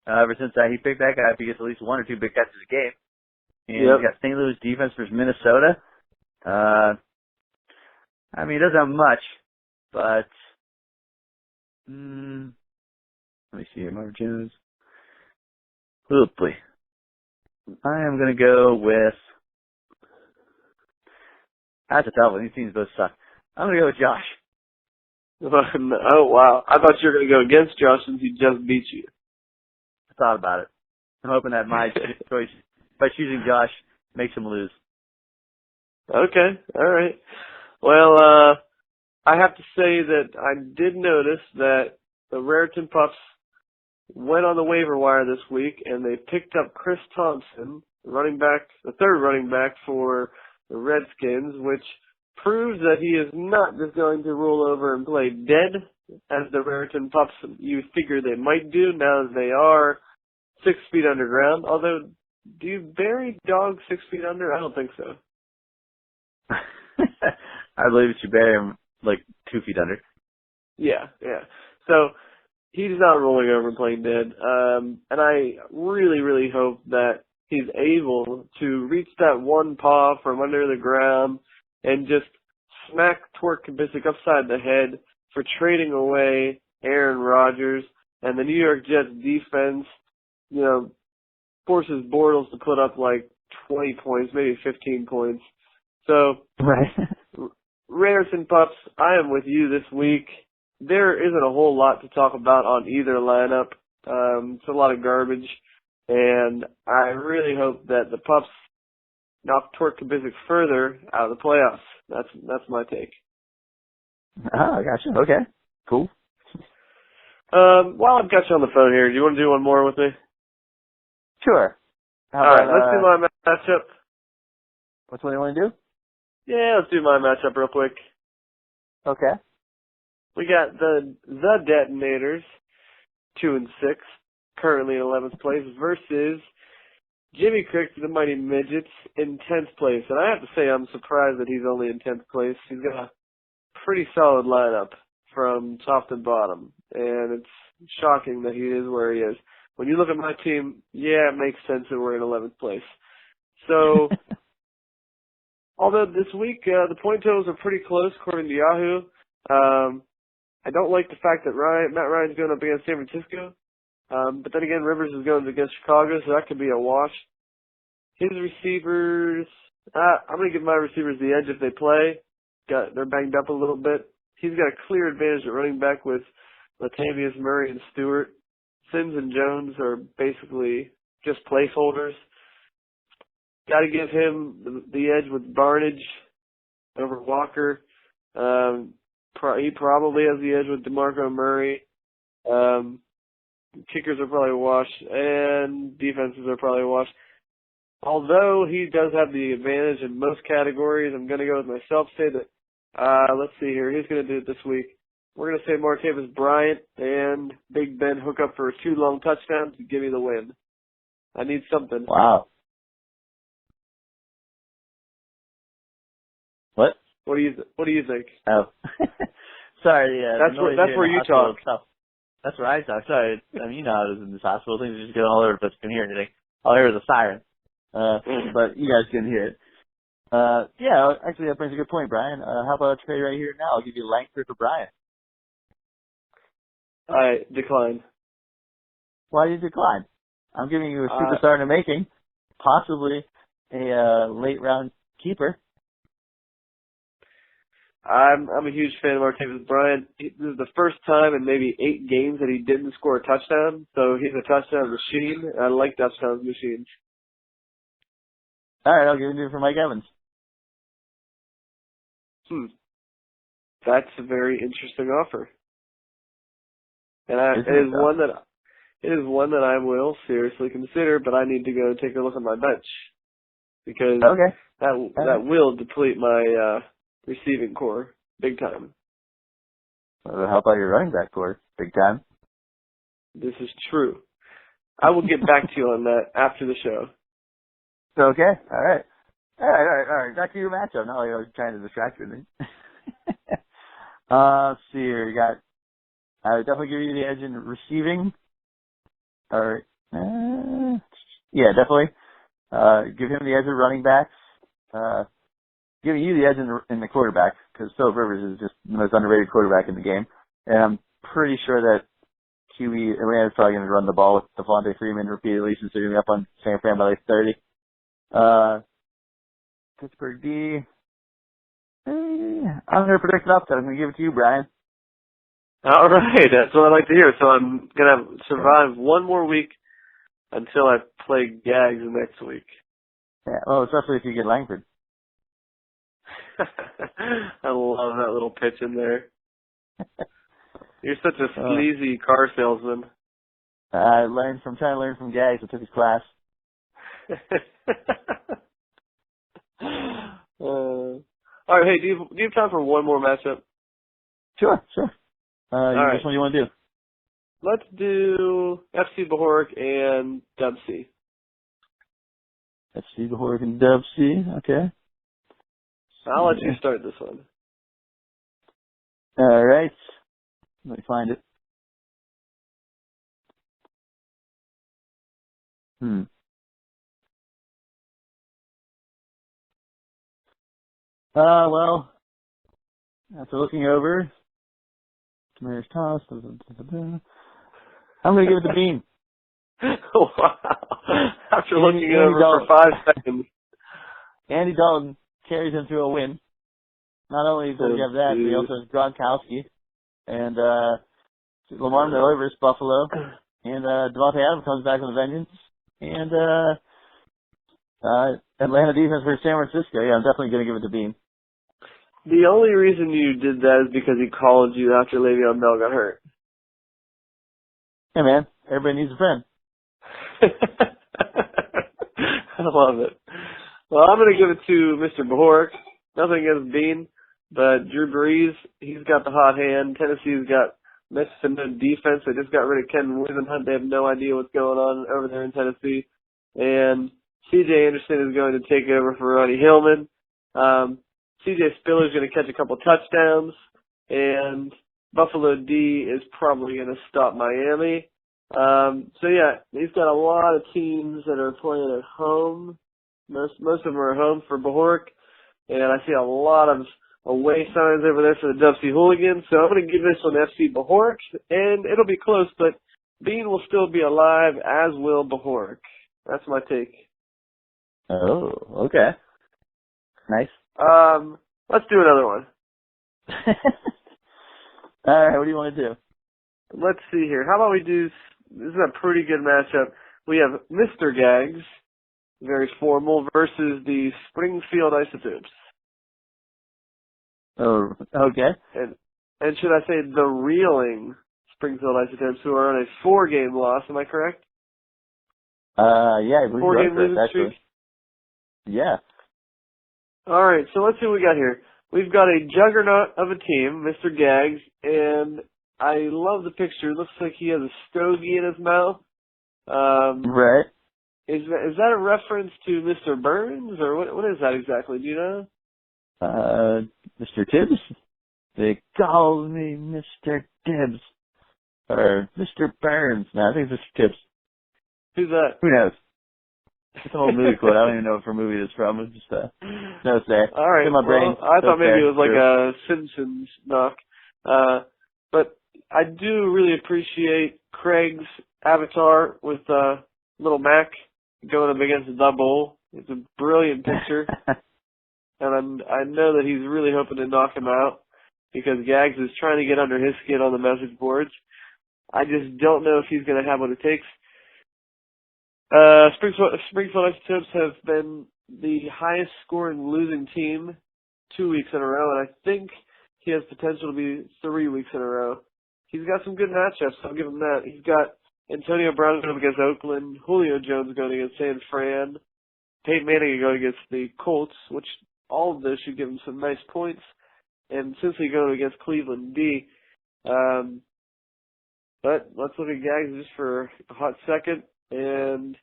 Ever since he picked that guy, he gets at least one or two big catches a game. And He's got St. Louis defense versus Minnesota. He doesn't have much, but Let me see here. Marvin Jones. Oh, boy. I am going to go with... That's a tough one. These teams both suck. I'm going to go with Josh. Oh, wow. I thought you were going to go against Josh since he just beat you. I thought about it. I'm hoping that my choice by choosing Josh makes him lose. Okay. All right. Well, I have to say that I did notice that the Raritan Pups went on the waiver wire this week, and they picked up Chris Thompson, running back, the third running back for the Redskins, which proves that he is not just going to roll over and play dead, as the Raritan Pups you figure they might do now that they are 6 feet underground. Although, do you bury dogs 6 feet under? I don't think so. I believe you should bury him like 2 feet under. Yeah. So, he's not rolling over and playing dead. And I really, really hope that he's able to reach that one paw from under the ground and just smack Twerk Kabisik upside the head for trading away Aaron Rodgers, and the New York Jets defense, forces Bortles to put up like 20 points, maybe 15 points. So, right. Raritan Pups, I am with you this week. There isn't a whole lot to talk about on either lineup. It's a lot of garbage, and I really hope that the Pups knock Twerk Kabisik further out of the playoffs. That's my take. Oh, I gotcha. Okay. Cool. While I've got you on the phone here, do you want to do one more with me? Sure. All right, let's do my matchup. Which one do you want to do? Yeah, let's do my matchup real quick. Okay. We got the Detonators, 2-6, currently in 11th place, versus Jimmy Crick, the Mighty Midgets, in 10th place. And I have to say I'm surprised that he's only in 10th place. He's got a pretty solid lineup from top to bottom, and it's shocking that he is where he is. When you look at my team, yeah, it makes sense that we're in 11th place. So, although this week the point totals are pretty close according to Yahoo, I don't like the fact that Matt Ryan's going up against San Francisco. But then again, Rivers is going against Chicago, so that could be a wash. His receivers, I'm going to give my receivers the edge if they play. They're banged up a little bit. He's got a clear advantage at running back with Latavius Murray and Stewart. Sims and Jones are basically just placeholders. Got to give him the edge with Barnage over Walker. He probably has the edge with DeMarco Murray. Kickers are probably a wash, and defenses are probably a wash. Although he does have the advantage in most categories, I'm going to go with myself, say that, let's see here, who's going to do it this week? We're going to say Martavis Bryant and Big Ben hook up for 2 long touchdowns to give me the win. I need something. Wow. What? What do you think? Oh. Sorry, That's where you talk. That's where I talk. Sorry. I mean, you know how it is in this hospital. Things are just going all over, but you can hear anything. All I hear is a siren. But you guys can hear it. Yeah, actually, that brings a good point, Brian. How about a trade right here now? I'll give you Langford for Brian. I decline. Why did you decline? I'm giving you a superstar in the making, possibly a late round keeper. I'm a huge fan of Martavis Bryant. This is the first time in maybe 8 games that he didn't score a touchdown, so he's a touchdown machine. I like touchdown machines. All right, I'll give it to you for Mike Evans. That's a very interesting offer, and it is one that I will seriously consider. But I need to go take a look at my bench because that will deplete my receiving core big time. How about your running back core big time? This is true. I will get back to you on that after the show. Okay. All right. Back to your matchup. No, I was trying to distract you. Let's see here. I would definitely give you the edge in receiving. Or, yeah, definitely. Give him the edge of running backs. Giving you the edge in the quarterback, because Philip Rivers is just the most underrated quarterback in the game. And I'm pretty sure that QB, Atlanta's probably going to run the ball with Devontae Freeman repeatedly since they're going to be up on San Fran by like 30. Pittsburgh D. I'm going to predict an upset. I'm going to give it to you, Brian. All right, that's what I like to hear. So I'm gonna survive one more week until I play Gags next week. Yeah, well, especially if you get Langford. I love that little pitch in there. You're such a sleazy car salesman. I trying to learn from Gags. I took his class. All right, hey, do you have time for one more matchup? Sure. right. Which one do you want to do? Let's do FC Bohoric and Dub C. FC Bohoric and Dub C. Okay. I'll let you start this one. All right. Let me find it. Well, after looking over, Mayor's toss. I'm going to give it to Bean. Wow. After looking it over for 5 seconds. Andy Dalton carries him to a win. Not only does he have that, but he also has Gronkowski and Lamar Miller versus Buffalo. And Devontae Adams comes back with a vengeance. And Atlanta defense versus San Francisco. Yeah, I'm definitely going to give it to Bean. The only reason you did that is because he called you after Le'Veon Bell got hurt. Hey, man. Everybody needs a friend. I love it. Well, I'm going to give it to Mr. Bohoric. Nothing against Bean, but Drew Brees, he's got the hot hand. Tennessee's got Memphis defense. They just got rid of Ken Wisenhunt. They have no idea what's going on over there in Tennessee. And C.J. Anderson is going to take over for Ronnie Hillman. C.J. Spiller is going to catch a couple touchdowns. And Buffalo D is probably going to stop Miami. So yeah, he's got a lot of teams that are playing at home. Most of them are at home for Bohoric. And I see a lot of away signs over there for the Dub C Hooligans. So I'm going to give this one FC Bohoric, and it'll be close, but Bean will still be alive, as will Bohoric. That's my take. Oh, okay. Nice. Let's do another one. All right, what do you want to do? Let's see here. How about we do, this is a pretty good matchup. We have Mr. Gags, very formal, versus the Springfield Isotopes. Oh, okay. And should I say the reeling Springfield Isotopes, who are on a 4-game loss, am I correct? Yeah, I believe 4-game correct, losing actually. streak? Yeah. All right, so let's see what we got here. We've got a juggernaut of a team, Mr. Gags, and I love the picture. It looks like he has a stogie in his mouth. Right. Is that a reference to Mr. Burns, or what is that exactly? Do you know? Mr. Tibbs? They call me Mr. Tibbs. Or Mr. Burns. No, I think it's Mr. Tibbs. Who's that? Who knows? It's an old movie quote. I don't even know what movie it's from. It's just no say. All right. In my brain. Well, I thought maybe it was like True. a Simpsons knock. But I do really appreciate Craig's avatar with little Mac going up against the bull. It's a brilliant picture. And I know that he's really hoping to knock him out because Gags is trying to get under his skin on the message boards. I just don't know if he's going to have what it takes. Springfield Isotopes have been the highest scoring losing team 2 weeks in a row, and I think he has potential to be 3 weeks in a row. He's got some good matchups, I'll give him that. He's got Antonio Brown going against Oakland, Julio Jones going against San Fran, Peyton Manning going against the Colts, which all of those should give him some nice points, and Cincy going against Cleveland D. But let's look at Gags just for a hot second. And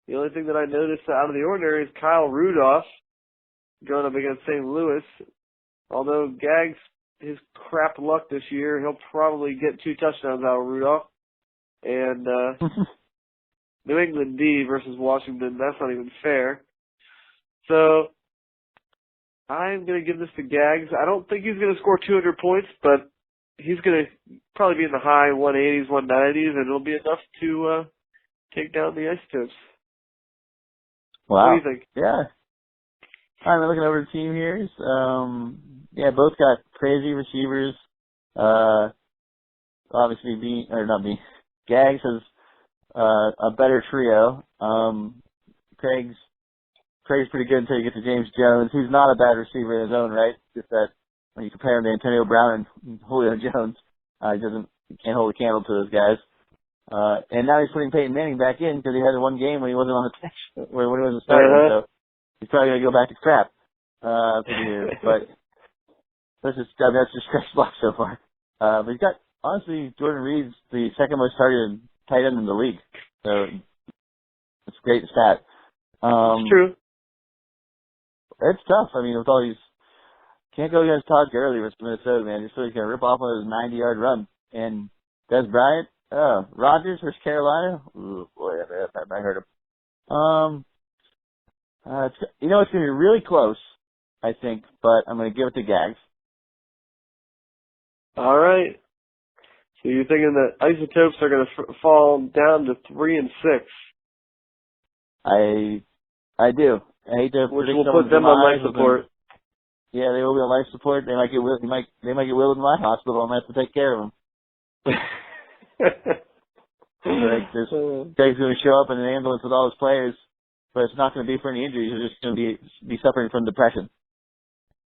the only thing that I noticed out of the ordinary is Kyle Rudolph going up against St. Louis. Although Gags, his crap luck this year, he'll probably get 2 touchdowns out of Rudolph. And New England D versus Washington, that's not even fair. So I'm going to give this to Gags. I don't think he's going to score 200 points, but he's going to probably be in the high 180s, 190s, and it'll be enough to take down the Isotopes. Wow. What do you think? Yeah. I'm looking over the team here. Yeah, both got crazy receivers. Obviously, Gags has a better trio. Craig's pretty good until you get to James Jones, who's not a bad receiver in his own right. Just that when you compare him to Antonio Brown and Julio Jones, he can't hold a candle to those guys. And now he's putting Peyton Manning back in because he had one game when he wasn't on the bench, when he wasn't starting. So he's probably gonna go back to crap for the year. But that's just Craig's block so far. But he's got, honestly, Jordan Reed's the second most targeted tight end in the league. So it's a great stat. It's true. It's tough. I mean, with all these, can't go against Todd Gurley with Minnesota, man. Just so he's gonna rip off one of those 90-yard run. And Des Bryant, Rodgers versus Carolina. Ooh, boy, that might hurt him. It's gonna be really close, I think, but I'm gonna give it to Gags. All right. So you're thinking that Isotopes are going to fall down to 3-6. I do. I hate to which predict will put them on life support. Yeah, they will be on life support. They might get wheeled in my hospital. I might have to take care of them. Greg's going to show up in an ambulance with all his players, but it's not going to be for any injuries. They're just going to be suffering from depression.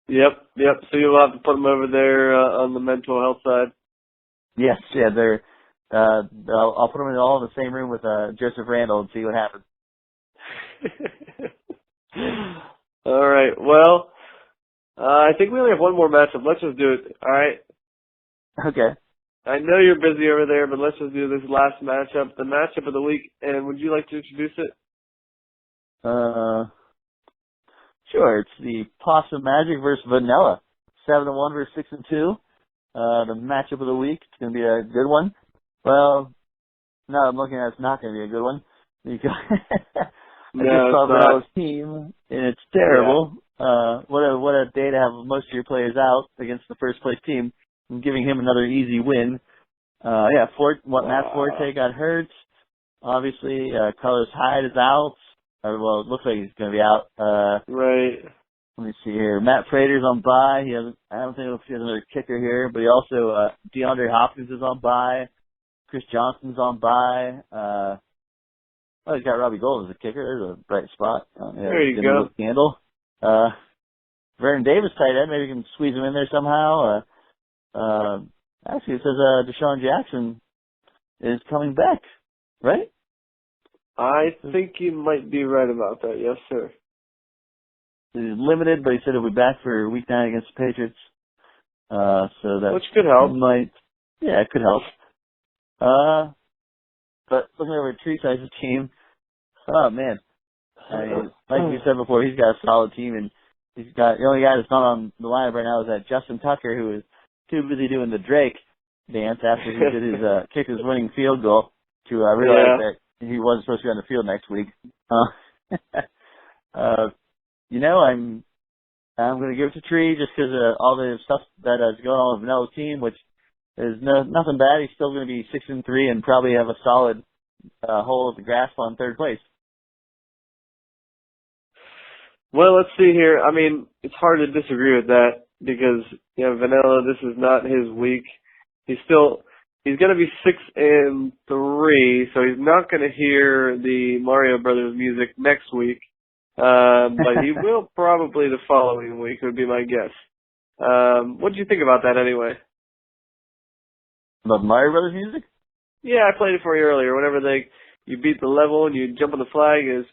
Yep. So you'll have to put them over there on the mental health side. Yes, yeah, they're. I'll put them all in the same room with Joseph Randall and see what happens. All right. Well, I think we only have one more matchup. Let's just do it. All right. Okay. I know you're busy over there, but let's just do this last matchup, the matchup of the week. And would you like to introduce it? Sure. It's the Possum Magic versus Vanilla. 7-1 versus 6-2. The matchup of the week. It's going to be a good one. Well, now I'm looking at it's not going to be a good one. Because I just saw Vanella's team, and it's terrible. Yeah. What a day to have most of your players out against the first place team and giving him another easy win. Matt Forte got hurt. Obviously, Carlos Hyde is out. Well, it looks like he's going to be out. Right. Let me see here. Matt Prater's on bye. I don't think he has another kicker here, but he also, DeAndre Hopkins is on bye. Chris Johnson's on bye. He's got Robbie Gould as a kicker. There's a bright spot. There you go. Candle. Vernon Davis tight end. Maybe we can squeeze him in there somehow. Actually, it says Deshaun Jackson is coming back, right? I think you might be right about that. Yes, sir. He's limited, but he said he'll be back for week 9 against the Patriots. So that which could help. It could help. But looking over at Treeside's team, oh man, like we said before, he's got a solid team, and the only guy that's not on the lineup right now is that Justin Tucker, who is too busy doing the Drake dance after he did his kicked his winning field goal to realize that he wasn't supposed to be on the field next week. I'm going to give it to Tree just because of all the stuff that is going on with Vanilla's team, which is nothing bad. He's still going to be 6-3 and probably have a solid hold of the grasp on third place. Well, let's see here. I mean, it's hard to disagree with that because, Vanilla, this is not his week. He's going to be 6-3, so he's not going to hear the Mario Brothers music next week. But he will probably the following week, would be my guess. What did you think about that anyway? About Mario Brothers music? Yeah, I played it for you earlier. Whenever you beat the level and you jump on the flag, is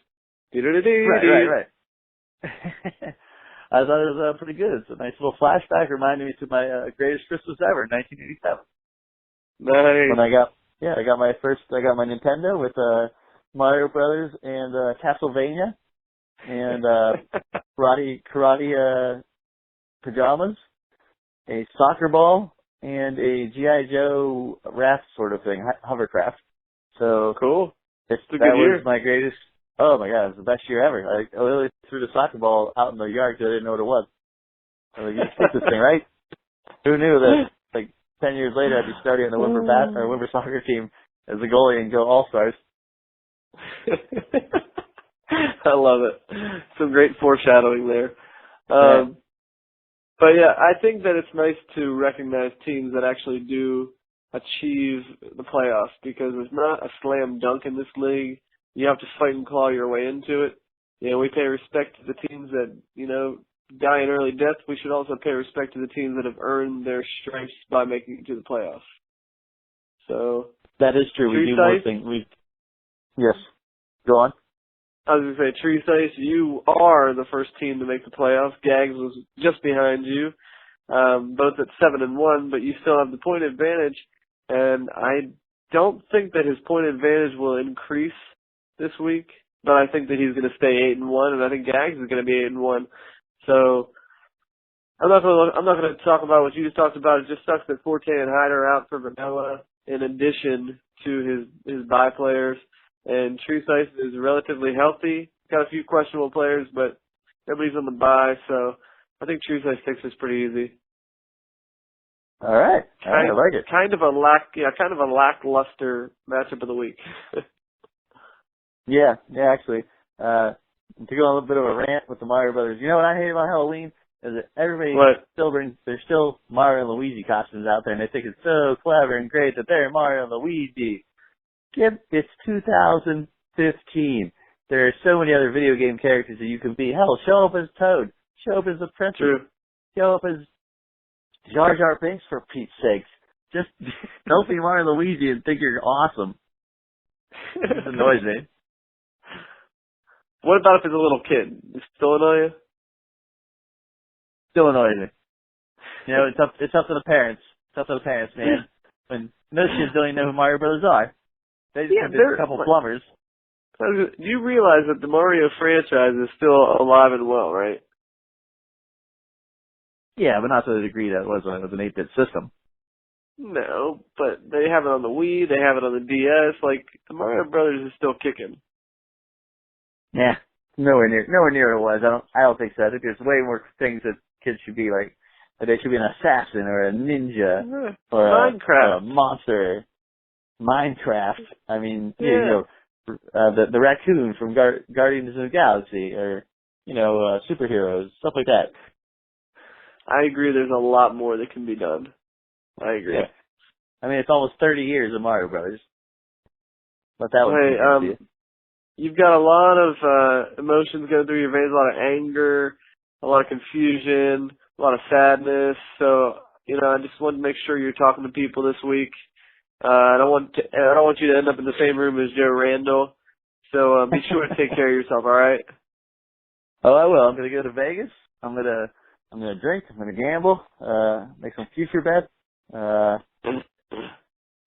Right. I thought it was pretty good. It's a nice little flashback, reminding me to my greatest Christmas ever, 1987. Nice. When I got my Nintendo with Mario Brothers and Castlevania and karate pajamas, a soccer ball, and a G.I. Joe raft sort of thing, hovercraft. So cool. That was my greatest. Oh my God, it was the best year ever. I literally threw the soccer ball out in the yard because I didn't know what it was. I was like, you just hit this thing, right? Who knew that 10 years later, I'd be starting on the Wimber soccer team as a goalie and go All-Stars. I love it. Some great foreshadowing there. But yeah, I think that it's nice to recognize teams that actually do achieve the playoffs, because it's not a slam dunk in this league. You have to fight and claw your way into it. You know, we pay respect to the teams that, you know, die in early death. We should also pay respect to the teams that have earned their stripes by making it to the playoffs. So that is true. We do more things. Yes. Go on. I was going to say, Tree Sice, you are the first team to make the playoffs. Gags was just behind you, both at 7-1, but you still have the point advantage. And I don't think that his point advantage will increase this week, but I think that he's going to stay 8-1, and I think Gags is going to be 8-1. So I'm not going to talk about what you just talked about. It just sucks that Forte and Hyde are out for Vanilla, in addition to his bye players. And Tree Sice is relatively healthy. Got a few questionable players, but everybody's on the bye, so I think Tree Sice takes this pretty easy. All right. I like it. Kind of a lackluster matchup of the week. Yeah, actually. To go on a little bit of a rant with the Mario Brothers. You know what I hate about Halloween? Is that everybody there's still Mario and Luigi costumes out there, and they think it's so clever and great that they're Mario and Luigi. It's 2015. There are so many other video game characters that you can be. Hell, show up as Toad. Show up as the Princess. True. Show up as Jar Jar Binks, for Pete's sakes. Just don't be Mario and Luigi and think you're awesome. It annoys me. What about if it's a little kid? Does it still annoy you? Still annoys me. You know, it's up to the parents. It's up to the parents, man. When most kids don't even know who Mario Brothers are. They just have a couple plumbers. You realize that the Mario franchise is still alive and well, right? Yeah, but not to the degree that it was when it was an 8-bit system. No, but they have it on the Wii, they have it on the DS. Like, the Mario Brothers is still kicking. Yeah, nowhere near it was. I don't think so. I think there's way more things that kids should be like. That they should be an assassin or a ninja or Minecraft, a monster. Minecraft. I mean, you know, the raccoon from Guardians of the Galaxy, or superheroes, stuff like that. I agree. There's a lot more that can be done. I agree. Yeah. I mean, it's almost 30 years of Mario Brothers. But that was you've got a lot of emotions going through your veins, a lot of anger, a lot of confusion, a lot of sadness. So, I just wanted to make sure you're talking to people this week. I don't want you to end up in the same room as Joe Randall. So be sure to take care of yourself. All right. Oh, I will. I'm gonna go to Vegas. I'm gonna drink. I'm gonna gamble. Make some future bets.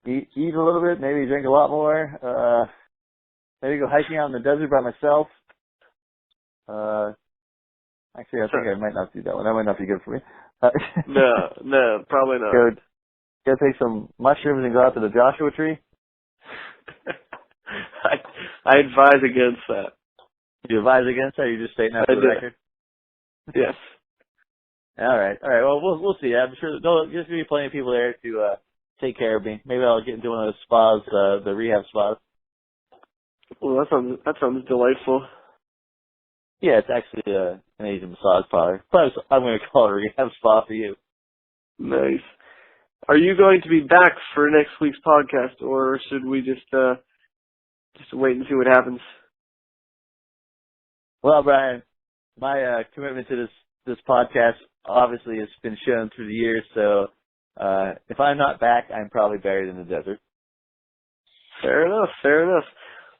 Eat a little bit. Maybe drink a lot more. Maybe go hiking out in the desert by myself. Actually, I think I might not do that one. That might not be good for me. No, probably not. Go take some mushrooms and go out to the Joshua Tree. I advise against that. You advise against that? Or you just stating that for the record? Yes. All right. Well, we'll see. I'm sure there's going to be plenty of people there to take care of me. Maybe I'll get into one of those spas, the rehab spas. Well, that sounds delightful. Yeah, it's actually an Asian massage parlor. But I'm going to call it a rehab spa for you. Nice. Are you going to be back for next week's podcast, or should we just wait and see what happens? Well, Brian, my commitment to this podcast obviously has been shown through the years. So if I'm not back, I'm probably buried in the desert. Fair enough.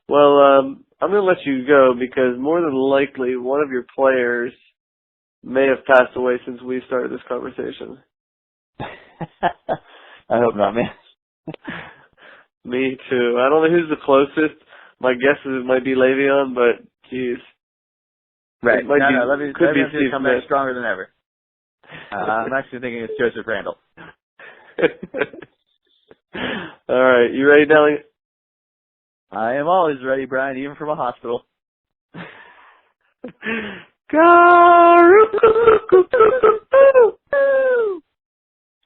Well, I'm going to let you go because more than likely one of your players may have passed away since we started this conversation. I hope not, man. Me too. I don't know who's the closest. My guess is it might be Le'Veon, but geez. Right. Le'Veon's going to come back Smith. stronger than ever. I'm actually thinking it's Joseph Randall. All right. You ready, Nelly? I am always ready, Brian, even from a hospital.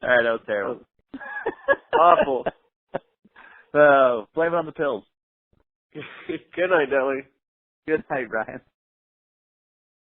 All right, that was terrible. Awful. So blame it on the pills. Good night, Deli. Good night, Ryan.